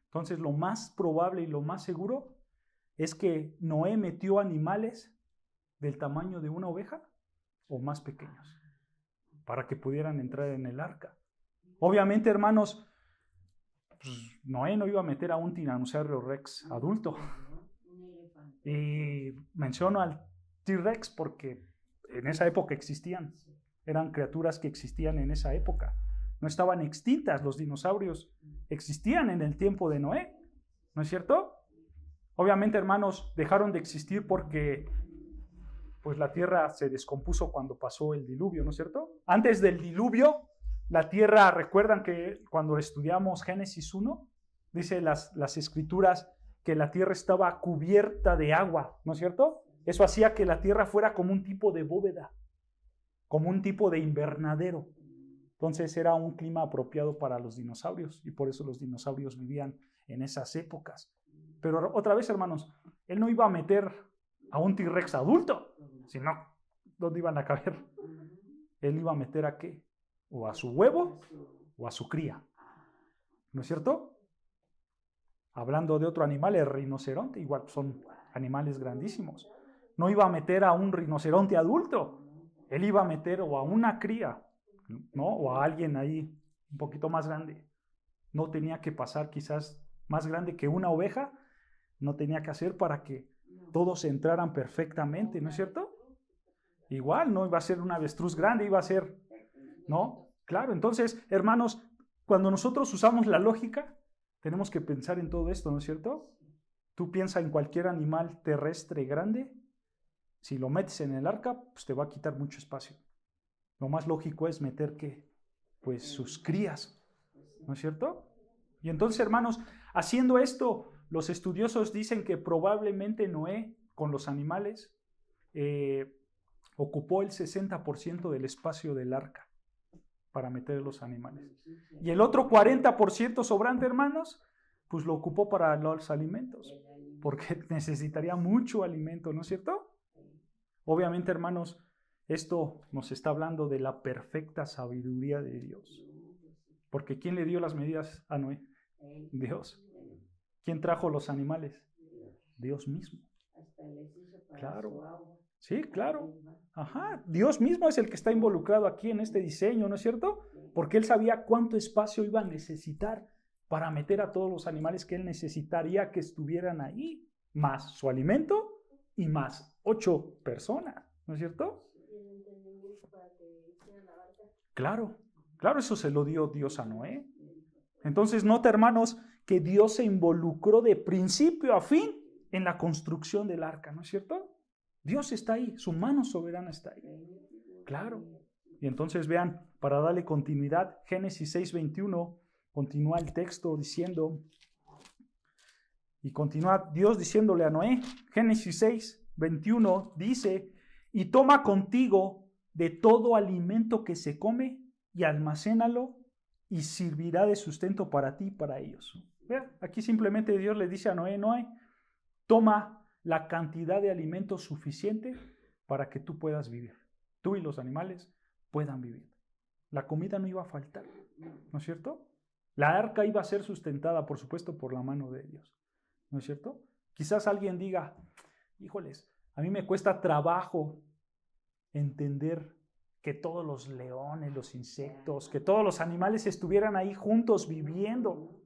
entonces lo más probable y lo más seguro es que Noé metió animales del tamaño de una oveja o más pequeños para que pudieran entrar en el arca. Obviamente, hermanos, pues Noé no iba a meter a un tiranosaurio rex adulto. Y menciono al T-Rex porque en esa época existían. Eran criaturas que existían en esa época. No estaban extintas. Los dinosaurios existían en el tiempo de Noé. ¿No es cierto? Obviamente, hermanos, dejaron de existir porque pues la tierra se descompuso cuando pasó el diluvio, ¿no es cierto? Antes del diluvio, la tierra, recuerdan que cuando estudiamos Génesis 1, dice las escrituras que la tierra estaba cubierta de agua, ¿no es cierto? Eso hacía que la tierra fuera como un tipo de bóveda, como un tipo de invernadero. Entonces era un clima apropiado para los dinosaurios y por eso los dinosaurios vivían en esas épocas. Pero otra vez, hermanos, él no iba a meter a un T-Rex adulto, sino, ¿dónde iban a caber? Él iba a meter ¿a qué? O a su huevo o a su cría, ¿no es cierto? Hablando de otro animal, el rinoceronte, igual son animales grandísimos. No iba a meter a un rinoceronte adulto, él iba a meter o a una cría, ¿no? O a alguien ahí un poquito más grande. No tenía que pasar quizás más grande que una oveja, no tenía que hacer para que todos entraran perfectamente, ¿no es cierto? Igual, no iba a ser un avestruz grande, iba a ser, ¿no? Claro, entonces, hermanos, cuando nosotros usamos la lógica, tenemos que pensar en todo esto, ¿no es cierto? Tú piensas en cualquier animal terrestre grande, si lo metes en el arca, pues te va a quitar mucho espacio. Lo más lógico es meter ¿qué? Pues sus crías, ¿no es cierto? Y entonces, hermanos, haciendo esto, los estudiosos dicen que probablemente Noé, con los animales, ocupó el 60% del espacio del arca para meter los animales. Y el otro 40% sobrante, hermanos, pues lo ocupó para los alimentos, porque necesitaría mucho alimento, ¿no es cierto? Obviamente, hermanos, esto nos está hablando de la perfecta sabiduría de Dios. Porque ¿quién le dio las medidas a Noé? Dios. ¿Quién trajo los animales? Dios mismo. Claro. Sí, claro. Ajá. Dios mismo es el que está involucrado aquí en este diseño, ¿no es cierto? Porque Él sabía cuánto espacio iba a necesitar para meter a todos los animales que Él necesitaría que estuvieran ahí, más su alimento y más 8 personas, ¿no es cierto? Claro, claro, eso se lo dio Dios a Noé. Entonces, nota, hermanos, que Dios se involucró de principio a fin en la construcción del arca, ¿no es cierto? Dios está ahí, su mano soberana está ahí. Claro. Y entonces vean, para darle continuidad, Génesis 6:21, continúa el texto diciendo, y continúa Dios diciéndole a Noé, Génesis 6:21 dice, y toma contigo de todo alimento que se come y almacénalo y servirá de sustento para ti y para ellos. Vean, aquí simplemente Dios le dice a Noé, Noé, toma la cantidad de alimento suficiente para que tú puedas vivir. Tú y los animales puedan vivir. La comida no iba a faltar, ¿no es cierto? La arca iba a ser sustentada, por supuesto, por la mano de Dios, ¿no es cierto? Quizás alguien diga, híjoles, a mí me cuesta trabajo entender que todos los leones, los insectos, que todos los animales estuvieran ahí juntos viviendo.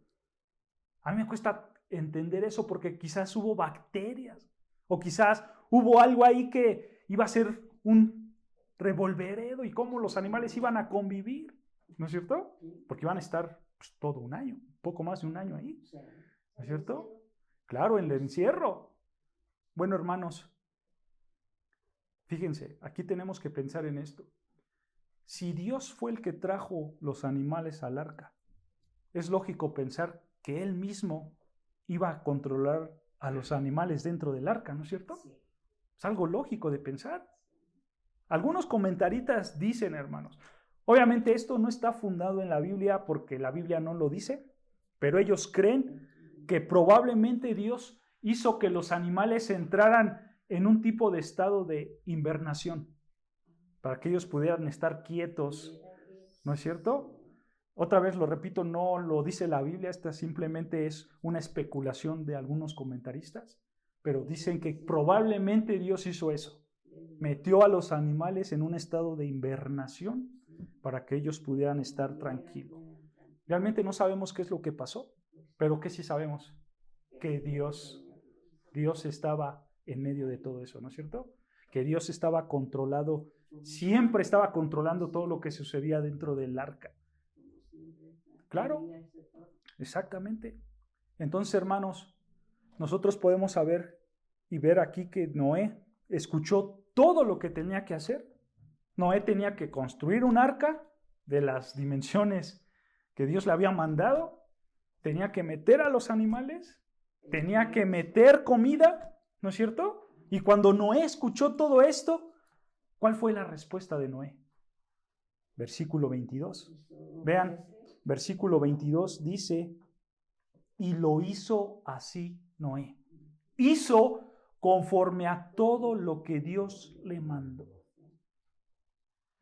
A mí me cuesta entender eso porque quizás hubo bacterias o quizás hubo algo ahí que iba a ser un revolveredo y cómo los animales iban a convivir, ¿no es cierto? Porque iban a estar pues, todo un año, poco más de un año ahí, ¿no es cierto? Claro, en el encierro. Bueno, hermanos, fíjense, aquí tenemos que pensar en esto. Si Dios fue el que trajo los animales al arca, es lógico pensar que Él mismo iba a controlar a los animales dentro del arca, ¿no es cierto? Es algo lógico de pensar. Algunos comentaristas dicen, hermanos, obviamente esto no está fundado en la Biblia porque la Biblia no lo dice, pero ellos creen que probablemente Dios hizo que los animales entraran en un tipo de estado de invernación, para que ellos pudieran estar quietos, ¿no es cierto? Otra vez lo repito, no lo dice la Biblia, esta simplemente es una especulación de algunos comentaristas, pero dicen que probablemente Dios hizo eso, metió a los animales en un estado de invernación para que ellos pudieran estar tranquilos. Realmente no sabemos qué es lo que pasó, pero que sí sabemos que Dios estaba en medio de todo eso, ¿no es cierto? Que Dios estaba controlado, siempre estaba controlando todo lo que sucedía dentro del arca. Claro, exactamente. Entonces, hermanos, nosotros podemos saber y ver aquí que Noé escuchó todo lo que tenía que hacer. Noé tenía que construir un arca de las dimensiones que Dios le había mandado. Tenía que meter a los animales. Tenía que meter comida, ¿no es cierto? Y cuando Noé escuchó todo esto, ¿cuál fue la respuesta de Noé? Versículo 22. Vean, versículo 22 dice, y lo hizo así Noé. Hizo conforme a todo lo que Dios le mandó.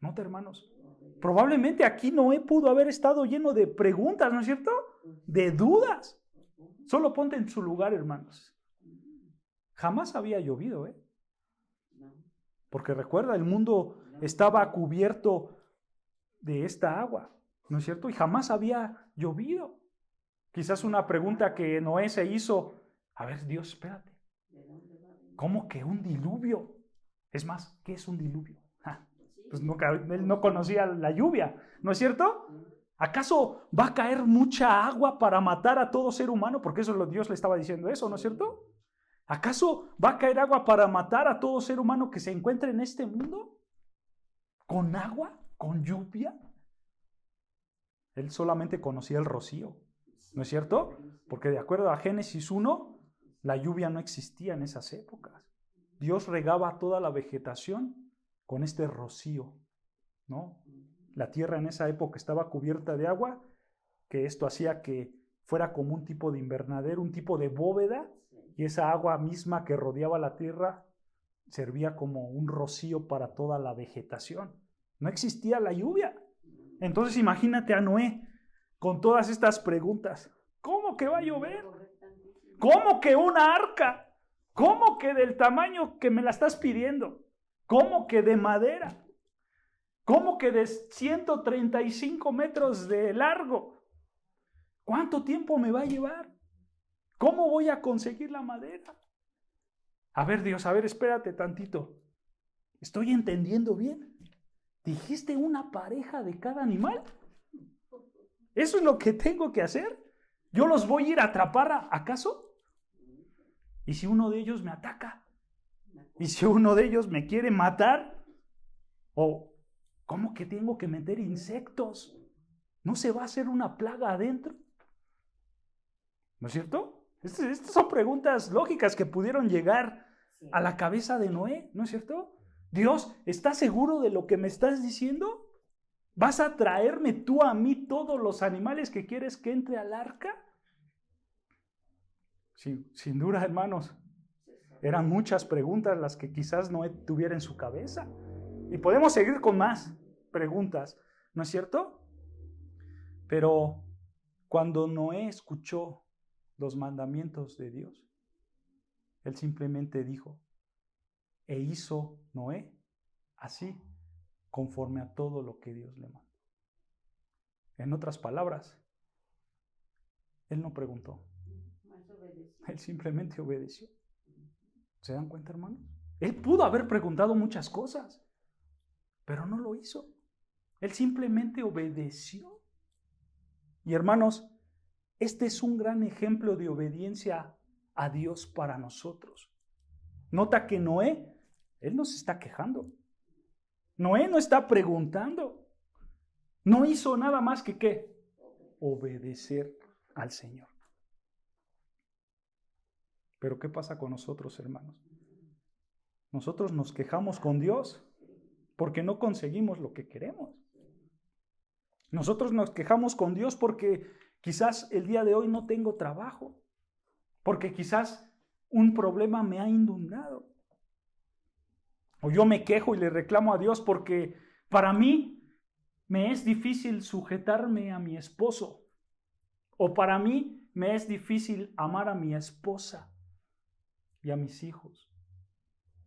Nota, hermanos, probablemente aquí Noé pudo haber estado lleno de preguntas, ¿no es cierto? De dudas. Solo ponte en su lugar, hermanos. Jamás había llovido, ¿eh? Porque recuerda, el mundo estaba cubierto de esta agua, ¿no es cierto? Y jamás había llovido. Quizás una pregunta que Noé se hizo, a ver, Dios, espérate, ¿cómo que un diluvio? Es más, ¿qué es un diluvio? Pues él no conocía la lluvia, ¿no es cierto? ¿Acaso va a caer mucha agua para matar a todo ser humano? Porque eso Dios le estaba diciendo eso, ¿no es cierto? ¿Acaso va a caer agua para matar a todo ser humano que se encuentre en este mundo? ¿Con agua? ¿Con lluvia? Él solamente conocía el rocío, ¿no es cierto? Porque de acuerdo a Génesis 1, la lluvia no existía en esas épocas. Dios regaba toda la vegetación con este rocío, ¿no? La tierra en esa época estaba cubierta de agua, que esto hacía que fuera como un tipo de invernadero, un tipo de bóveda, y esa agua misma que rodeaba la tierra servía como un rocío para toda la vegetación. No existía la lluvia. Entonces imagínate a Noé con todas estas preguntas. ¿Cómo que va a llover? ¿Cómo que una arca? ¿Cómo que del tamaño que me la estás pidiendo? ¿Cómo que de madera? ¿Cómo que de 135 metros de largo? ¿Cuánto tiempo me va a llevar? ¿Cómo voy a conseguir la madera? A ver, Dios, a ver, espérate tantito. ¿Estoy entendiendo bien? ¿Dijiste una pareja de cada animal? ¿Eso es lo que tengo que hacer? ¿Yo los voy a ir a atrapar acaso? ¿Y si uno de ellos me ataca? ¿Y si uno de ellos me quiere matar? ¿O cómo que tengo que meter insectos? ¿No se va a hacer una plaga adentro? ¿No es cierto? Estas son preguntas lógicas que pudieron llegar a la cabeza de Noé, ¿no es cierto? Dios, ¿estás seguro de lo que me estás diciendo? ¿Vas a traerme tú a mí todos los animales que quieres que entre al arca? Sin duda, hermanos, eran muchas preguntas las que quizás Noé tuviera en su cabeza. Y podemos seguir con más preguntas, ¿no es cierto? Pero cuando Noé escuchó los mandamientos de Dios, él simplemente dijo, e hizo Noé así, conforme a todo lo que Dios le mandó. En otras palabras, él no preguntó, él simplemente obedeció. ¿Se dan cuenta, hermanos? Él pudo haber preguntado muchas cosas, pero no lo hizo. Él simplemente obedeció. Y hermanos, este es un gran ejemplo de obediencia a Dios para nosotros. Nota que Noé, él no se está quejando. Noé no está preguntando. No hizo nada más que ¿qué? Obedecer al Señor. Pero ¿qué pasa con nosotros, hermanos? Nosotros nos quejamos con Dios porque no conseguimos lo que queremos. Nosotros nos quejamos con Dios porque quizás el día de hoy no tengo trabajo, porque quizás un problema me ha inundado. O yo me quejo y le reclamo a Dios porque para mí me es difícil sujetarme a mi esposo. O para mí me es difícil amar a mi esposa y a mis hijos.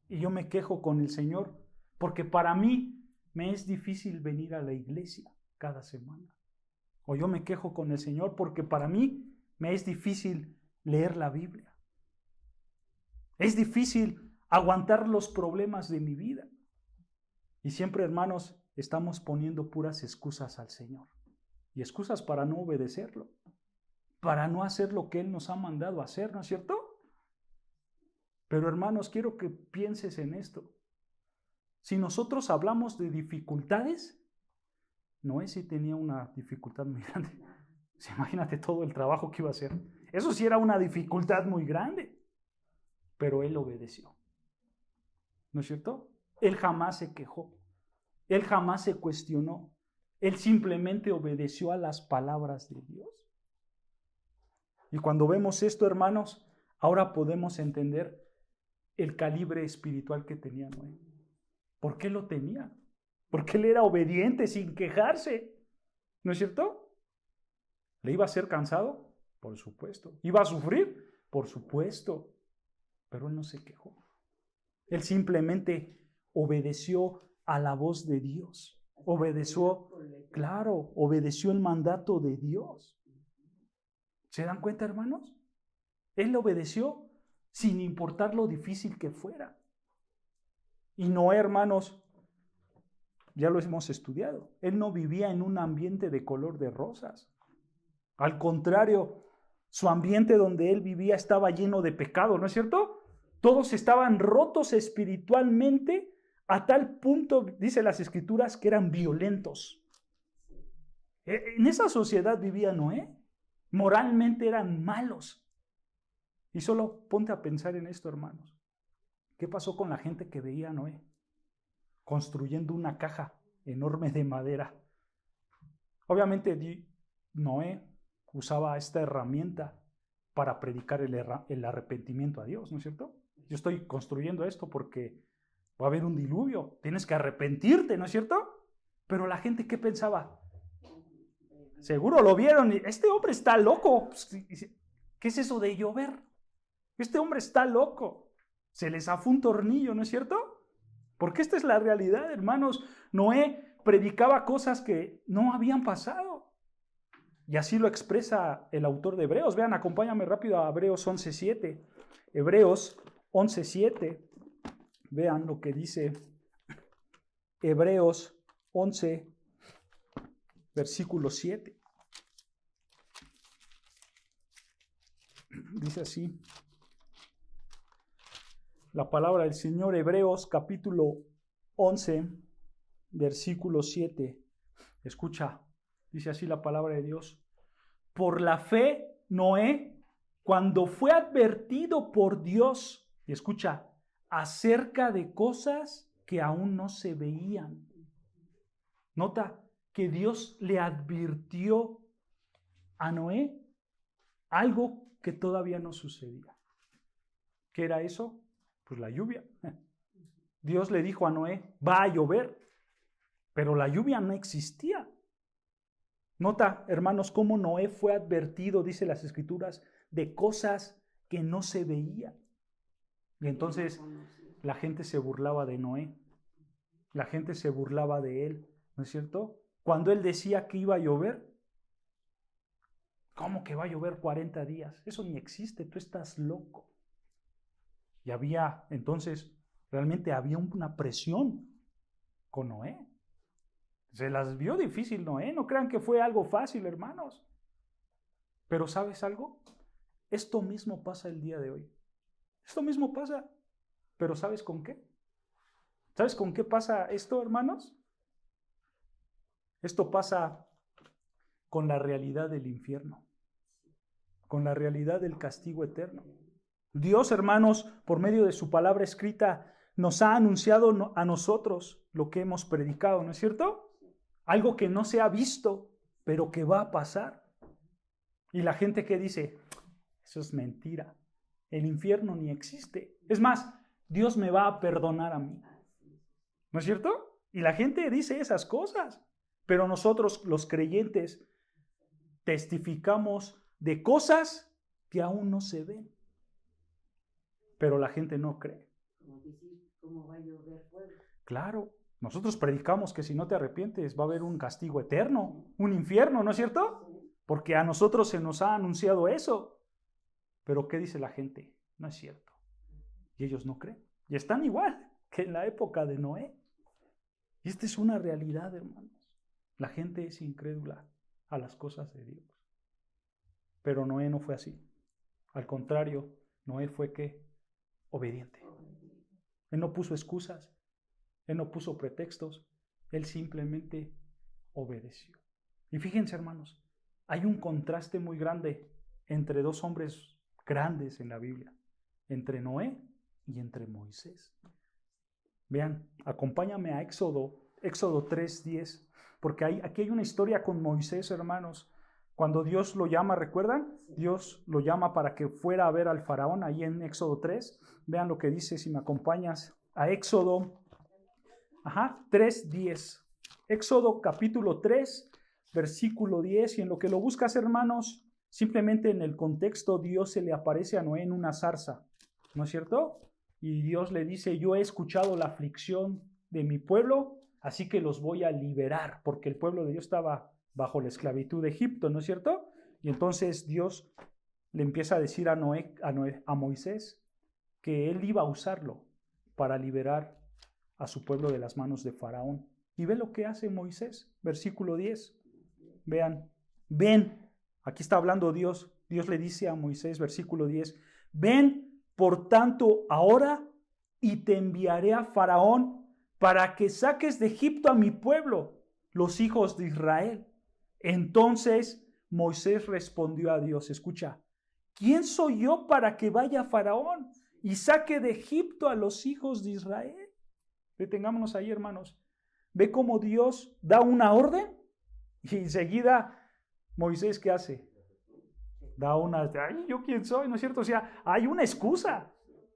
Y yo me quejo con el Señor porque para mí me es difícil venir a la iglesia cada semana. O yo me quejo con el Señor porque para mí me es difícil leer la Biblia. Es difícil aguantar los problemas de mi vida. Y siempre, hermanos, estamos poniendo puras excusas al Señor. Y excusas para no obedecerlo, para no hacer lo que Él nos ha mandado hacer, ¿no es cierto? Pero hermanos, quiero que pienses en esto. Si nosotros hablamos de dificultades, Noé sí tenía una dificultad muy grande. Imagínate todo el trabajo que iba a hacer. Eso sí era una dificultad muy grande. Pero él obedeció. ¿No es cierto? Él jamás se quejó. Él jamás se cuestionó. Él simplemente obedeció a las palabras de Dios. Y cuando vemos esto, hermanos, ahora podemos entender el calibre espiritual que tenía Noé. ¿Por qué lo tenía? Porque él era obediente sin quejarse. ¿No es cierto? ¿Le iba a ser cansado? Por supuesto. ¿Iba a sufrir? Por supuesto. Pero él no se quejó. Él simplemente obedeció a la voz de Dios. Obedeció, claro, obedeció el mandato de Dios. ¿Se dan cuenta, hermanos? Él obedeció sin importar lo difícil que fuera. Y Noé, hermanos, ya lo hemos estudiado. Él no vivía en un ambiente de color de rosas. Al contrario, su ambiente donde él vivía estaba lleno de pecado, ¿no es cierto? Todos estaban rotos espiritualmente a tal punto, dice las Escrituras, que eran violentos. En esa sociedad vivía Noé. Moralmente eran malos. Y solo ponte a pensar en esto, hermanos. ¿Qué pasó con la gente que veía a Noé construyendo una caja enorme de madera? Obviamente Noé usaba esta herramienta para predicar el arrepentimiento a Dios, ¿no es cierto? Yo estoy construyendo esto porque va a haber un diluvio, tienes que arrepentirte, ¿no es cierto? Pero la gente, ¿qué pensaba? Seguro lo vieron, este hombre está loco. ¿Qué es eso de llover? Este hombre está loco. Se les zafó un tornillo, ¿no es cierto? Porque esta es la realidad, hermanos. Noé predicaba cosas que no habían pasado. Y así lo expresa el autor de Hebreos. Vean, acompáñame rápido a Hebreos 11:7. Hebreos 11:7. Vean lo que dice Hebreos 11, versículo 7. Dice así la palabra del Señor, Hebreos capítulo 11, versículo 7. Escucha, dice así la palabra de Dios. Por la fe, Noé, cuando fue advertido por Dios, y escucha, acerca de cosas que aún no se veían. Nota que Dios le advirtió a Noé algo que todavía no sucedía. ¿Qué era eso? Pues la lluvia. Dios le dijo a Noé, va a llover, pero la lluvia no existía. Nota, hermanos, cómo Noé fue advertido, dice las Escrituras, de cosas que no se veían. Y entonces la gente se burlaba de Noé. La gente se burlaba de él, ¿no es cierto? Cuando él decía que iba a llover, ¿cómo que va a llover 40 días? Eso ni existe, tú estás loco. Y había, entonces, realmente había una presión con Noé. Se las vio difícil Noé, no crean que fue algo fácil, hermanos. Pero ¿sabes algo? Esto mismo pasa el día de hoy. Esto mismo pasa, pero ¿sabes con qué? ¿Sabes con qué pasa esto, hermanos? Esto pasa con la realidad del infierno, con la realidad del castigo eterno. Dios, hermanos, por medio de su palabra escrita, nos ha anunciado a nosotros lo que hemos predicado, ¿no es cierto? Algo que no se ha visto, pero que va a pasar. Y la gente que dice, eso es mentira, el infierno ni existe. Es más, Dios me va a perdonar a mí. ¿No es cierto? Y la gente dice esas cosas, pero nosotros los creyentes testificamos de cosas que aún no se ven. Pero la gente no cree. ¿Cómo va a llover fuego? Claro, nosotros predicamos que si no te arrepientes va a haber un castigo eterno, un infierno, ¿no es cierto? Porque a nosotros se nos ha anunciado eso. Pero ¿qué dice la gente? No es cierto. Y ellos no creen. Y están igual que en la época de Noé. Y esta es una realidad, hermanos. La gente es incrédula a las cosas de Dios. Pero Noé no fue así. Al contrario, Noé fue ¿qué? obediente. Él no puso excusas, él no puso pretextos, él simplemente obedeció. Y fíjense, hermanos, hay un contraste muy grande entre dos hombres grandes en la Biblia, entre Noé y entre Moisés. Vean, acompáñame a Éxodo 3:10, porque aquí hay una historia con Moisés, hermanos. Cuando Dios lo llama, ¿recuerdan? Dios lo llama para que fuera a ver al faraón, ahí en Éxodo 3. Vean lo que dice, si me acompañas a Éxodo 3:10. Éxodo capítulo 3, versículo 10. Y en lo que lo buscas, hermanos, simplemente en el contexto, Dios se le aparece a Noé en una zarza, ¿no es cierto? Y Dios le dice, yo he escuchado la aflicción de mi pueblo, así que los voy a liberar, porque el pueblo de Dios estaba bajo la esclavitud de Egipto, ¿no es cierto? Y entonces Dios le empieza a decir a Moisés que él iba a usarlo para liberar a su pueblo de las manos de Faraón. Y ve lo que hace Moisés, versículo 10. Vean, ven, aquí está hablando Dios. Dios le dice a Moisés, versículo 10, ven, por tanto, ahora y te enviaré a Faraón para que saques de Egipto a mi pueblo, los hijos de Israel. Entonces Moisés respondió a Dios, escucha, ¿quién soy yo para que vaya a Faraón y saque de Egipto a los hijos de Israel? Detengámonos ahí, hermanos. ¿Ve cómo Dios da una orden? Y enseguida Moisés, ¿qué hace? Da una, ay, ¿yo quién soy? ¿No es cierto? O sea, hay una excusa.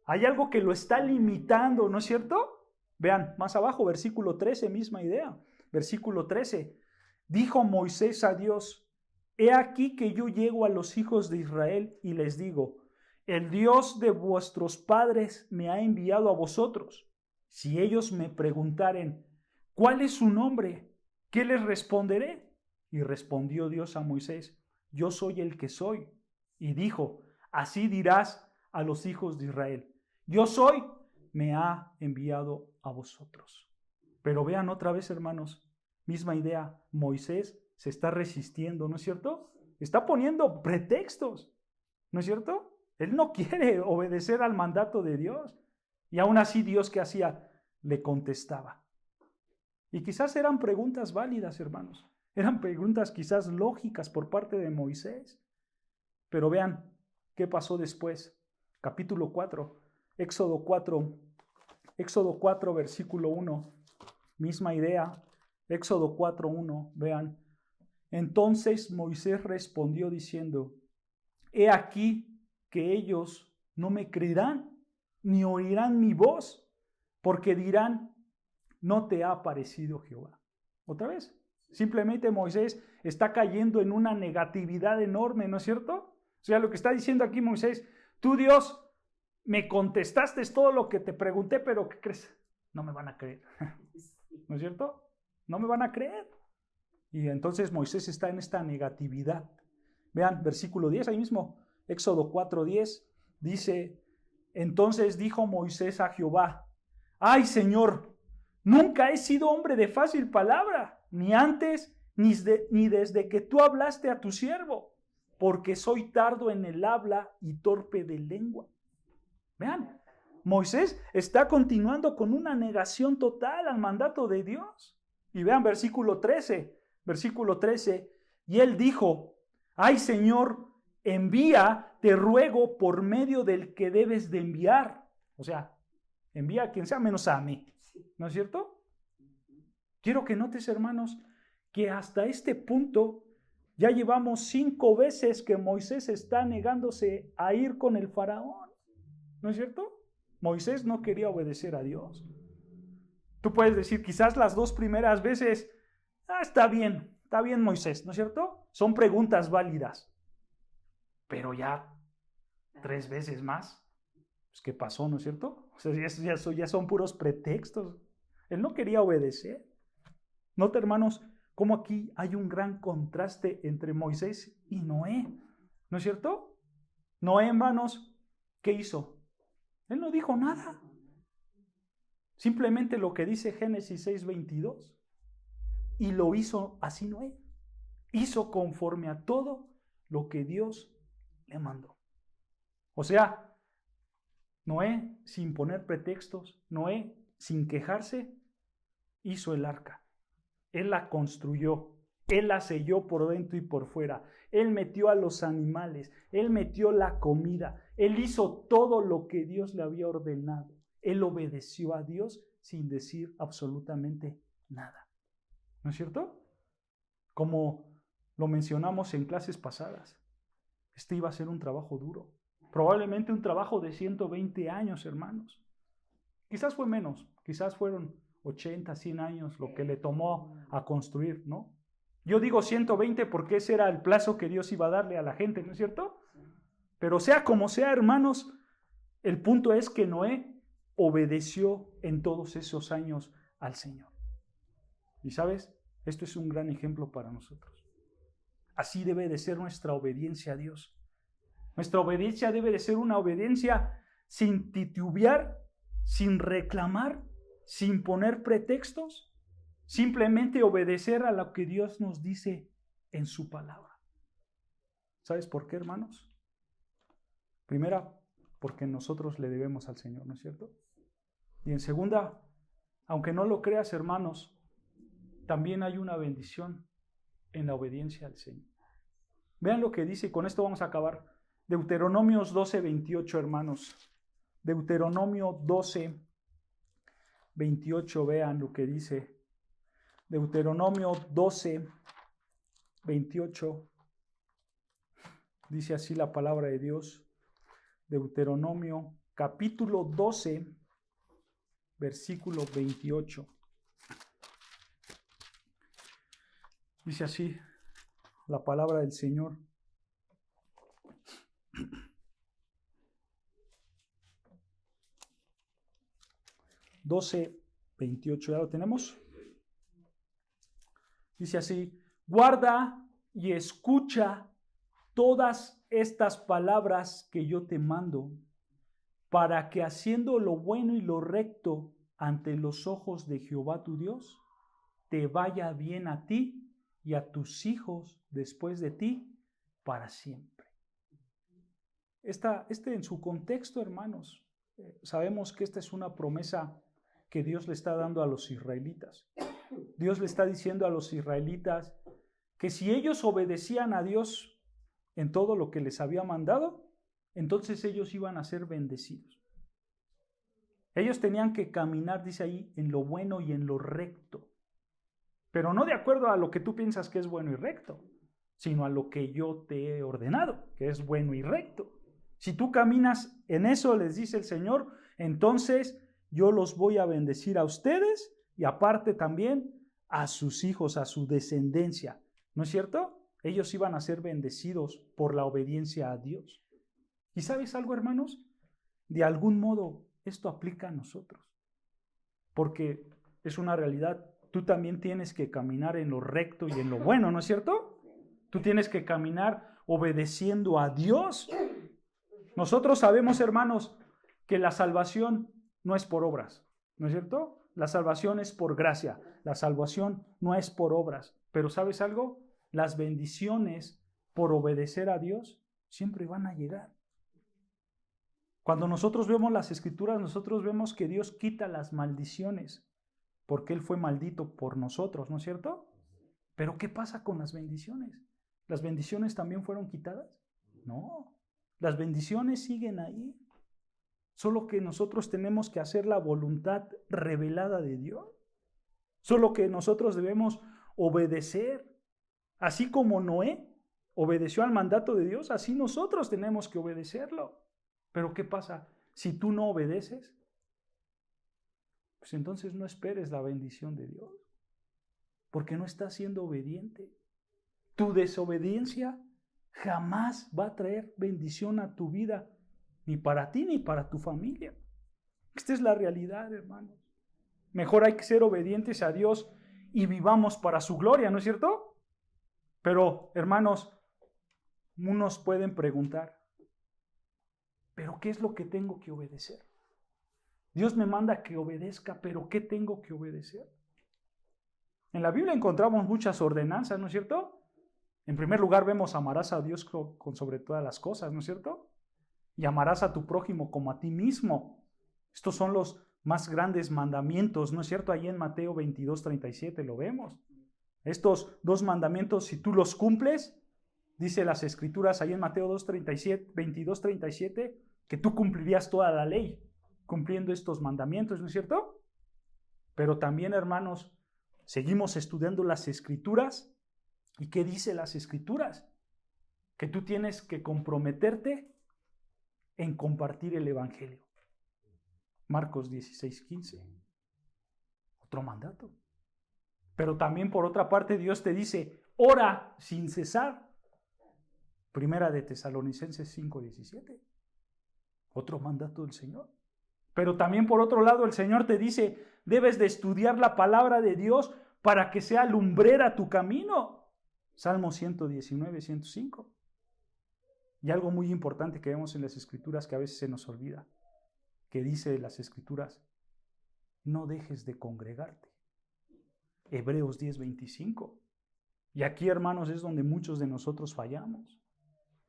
Hay algo que lo está limitando, ¿no es cierto? Vean, más abajo, versículo 13, misma idea. Versículo 13. Dijo Moisés a Dios, he aquí que yo llego a los hijos de Israel y les digo, el Dios de vuestros padres me ha enviado a vosotros. Si ellos me preguntaren, ¿cuál es su nombre? ¿Qué les responderé? Y respondió Dios a Moisés, yo soy el que soy. Y dijo, así dirás a los hijos de Israel, yo soy, me ha enviado a vosotros. Pero vean otra vez, hermanos, misma idea, Moisés se está resistiendo, ¿no es cierto? Está poniendo pretextos, ¿no es cierto? Él no quiere obedecer al mandato de Dios. Y aún así Dios, ¿qué hacía? Le contestaba. Y quizás eran preguntas válidas, hermanos. Eran preguntas quizás lógicas por parte de Moisés. Pero vean qué pasó después. Capítulo 4, Éxodo 4, versículo 1. Misma idea. Éxodo 4:1. Vean. Entonces Moisés respondió diciendo, he aquí que ellos no me creerán, ni oirán mi voz, porque dirán, no te ha aparecido Jehová. Otra vez. Simplemente Moisés está cayendo en una negatividad enorme, ¿no es cierto? O sea, lo que está diciendo aquí Moisés, tú Dios, me contestaste todo lo que te pregunté, pero ¿qué crees? No me van a creer. ¿No es cierto? No me van a creer. Y entonces Moisés está en esta negatividad. Vean, versículo 10, ahí mismo, Éxodo 4:10, dice, entonces dijo Moisés a Jehová, ay Señor, nunca he sido hombre de fácil palabra, ni antes, ni desde que tú hablaste a tu siervo, porque soy tardo en el habla y torpe de lengua. Vean, Moisés está continuando con una negación total al mandato de Dios. Y vean versículo 13, y él dijo, ay Señor, envía, te ruego, por medio del que debes de enviar. O sea, envía a quien sea menos a mí. ¿No es cierto? Quiero que notes, hermanos, que hasta este punto ya llevamos 5 veces que Moisés está negándose a ir con el faraón. ¿No es cierto? Moisés no quería obedecer a Dios. Tú puedes decir, quizás las 2 primeras veces, está bien Moisés, ¿no es cierto? Son preguntas válidas. Pero ya 3 veces más, pues ¿qué pasó, no es cierto? O sea, ya son puros pretextos. Él no quería obedecer. Nota, hermanos, cómo aquí hay un gran contraste entre Moisés y Noé, ¿no es cierto? Noé, hermanos, ¿qué hizo? Él no dijo nada. Simplemente lo que dice Génesis 6:22. Y lo hizo así Noé. Hizo conforme a todo lo que Dios le mandó. O sea, Noé, sin poner pretextos, Noé, sin quejarse, hizo el arca. Él la construyó, él la selló por dentro y por fuera. Él metió a los animales, él metió la comida, él hizo todo lo que Dios le había ordenado. Él obedeció a Dios sin decir absolutamente nada. ¿No es cierto? Como lo mencionamos en clases pasadas, este iba a ser un trabajo duro. Probablemente un trabajo de 120 años, hermanos. Quizás fue menos, quizás fueron 80, 100 años lo que le tomó a construir, ¿no? Yo digo 120 porque ese era el plazo que Dios iba a darle a la gente, ¿no es cierto? Pero sea como sea, hermanos, el punto es que Noé obedeció en todos esos años al Señor. Y sabes, esto es un gran ejemplo para nosotros. Así debe de ser nuestra obediencia a Dios. Nuestra obediencia debe de ser una obediencia sin titubear, sin reclamar, sin poner pretextos, simplemente obedecer a lo que Dios nos dice en su palabra. ¿Sabes por qué, hermanos? Primera, porque nosotros le debemos al Señor, ¿no es cierto? Y en segunda, aunque no lo creas, hermanos, también hay una bendición en la obediencia al Señor. Vean lo que dice, y con esto vamos a acabar. Deuteronomios 12:28, hermanos. Deuteronomio 12:28, vean lo que dice. Deuteronomio 12:28. Dice así la palabra de Dios. Deuteronomio capítulo 12, versículo 28. Dice así la palabra del Señor. (12:28) ¿ya lo tenemos? Dice así: guarda y escucha todas estas palabras que yo te mando, para que haciendo lo bueno y lo recto ante los ojos de Jehová tu Dios, te vaya bien a ti y a tus hijos después de ti para siempre. En su contexto, hermanos, sabemos que esta es una promesa que Dios le está dando a los israelitas. Dios le está diciendo a los israelitas que si ellos obedecían a Dios en todo lo que les había mandado, entonces ellos iban a ser bendecidos. Ellos tenían que caminar, dice ahí, en lo bueno y en lo recto. Pero no de acuerdo a lo que tú piensas que es bueno y recto, sino a lo que yo te he ordenado, que es bueno y recto. Si tú caminas en eso, les dice el Señor, entonces yo los voy a bendecir a ustedes y aparte también a sus hijos, a su descendencia. ¿No es cierto? Ellos iban a ser bendecidos por la obediencia a Dios. ¿Y sabes algo, hermanos? De algún modo esto aplica a nosotros. Porque es una realidad. Tú también tienes que caminar en lo recto y en lo bueno, ¿no es cierto? Tú tienes que caminar obedeciendo a Dios. Nosotros sabemos, hermanos, que la salvación no es por obras, ¿no es cierto? La salvación es por gracia. La salvación no es por obras. Pero ¿sabes algo? Las bendiciones por obedecer a Dios siempre van a llegar. Cuando nosotros vemos las Escrituras, nosotros vemos que Dios quita las maldiciones porque Él fue maldito por nosotros, ¿no es cierto? Pero ¿qué pasa con las bendiciones? ¿Las bendiciones también fueron quitadas? No, las bendiciones siguen ahí. Solo que nosotros tenemos que hacer la voluntad revelada de Dios. Solo que nosotros debemos obedecer. Así como Noé obedeció al mandato de Dios, así nosotros tenemos que obedecerlo. Pero ¿qué pasa? Si tú no obedeces, pues entonces no esperes la bendición de Dios, porque no estás siendo obediente. Tu desobediencia jamás va a traer bendición a tu vida, ni para ti ni para tu familia. Esta es la realidad, hermanos. Mejor hay que ser obedientes a Dios y vivamos para su gloria, ¿no es cierto? Pero, hermanos, unos pueden preguntar, ¿pero qué es lo que tengo que obedecer? Dios me manda que obedezca, pero ¿qué tengo que obedecer? En la Biblia encontramos muchas ordenanzas, ¿no es cierto? En primer lugar vemos amarás a Dios con sobre todas las cosas, ¿no es cierto? y amarás a tu prójimo como a ti mismo. Estos son los más grandes mandamientos, ¿no es cierto? Ahí en Mateo 22:37 lo vemos. Estos 2 mandamientos, si tú los cumples, dice las Escrituras ahí en Mateo 22:37, que tú cumplirías toda la ley cumpliendo estos mandamientos, ¿no es cierto? Pero también, hermanos, seguimos estudiando las Escrituras. ¿Y qué dice las Escrituras? Que tú tienes que comprometerte en compartir el Evangelio. Marcos 16:15. Otro mandato. Pero también por otra parte Dios te dice, ora sin cesar. Primera de Tesalonicenses 5:17. Otro mandato del Señor. Pero también por otro lado el Señor te dice, debes de estudiar la palabra de Dios para que sea lumbrera tu camino. Salmo 119:105. Y algo muy importante que vemos en las Escrituras que a veces se nos olvida, que dice las Escrituras, no dejes de congregarte. Hebreos 10:25. Y aquí, hermanos, es donde muchos de nosotros fallamos.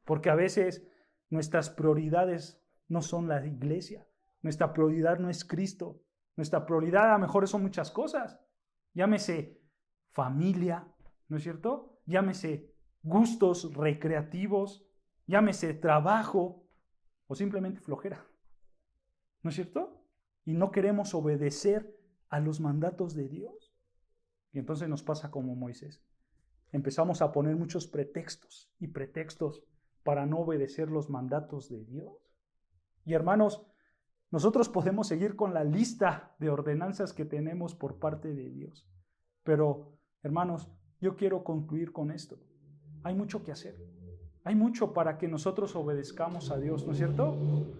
Porque a veces nuestras prioridades no son la iglesia. Nuestra prioridad no es Cristo. Nuestra prioridad a lo mejor son muchas cosas. Llámese familia, ¿no es cierto? Llámese gustos recreativos, llámese trabajo o simplemente flojera. ¿No es cierto? Y no queremos obedecer a los mandatos de Dios. Y entonces nos pasa como Moisés. Empezamos a poner muchos pretextos y pretextos para no obedecer los mandatos de Dios. Y hermanos, nosotros podemos seguir con la lista de ordenanzas que tenemos por parte de Dios. Pero, hermanos, yo quiero concluir con esto. Hay mucho que hacer. Hay mucho para que nosotros obedezcamos a Dios, ¿no es cierto?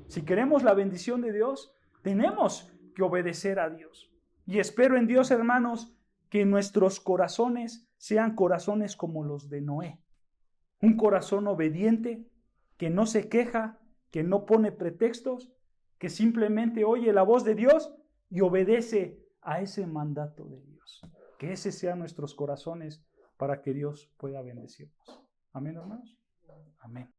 Si queremos la bendición de Dios, tenemos que obedecer a Dios. Y espero en Dios, hermanos, que nuestros corazones sean corazones como los de Noé. Un corazón obediente, que no se queja, que no pone pretextos, que simplemente oye la voz de Dios y obedece a ese mandato de Dios. Que ese sean nuestros corazones para que Dios pueda bendecirnos. Amén, hermanos. Amén.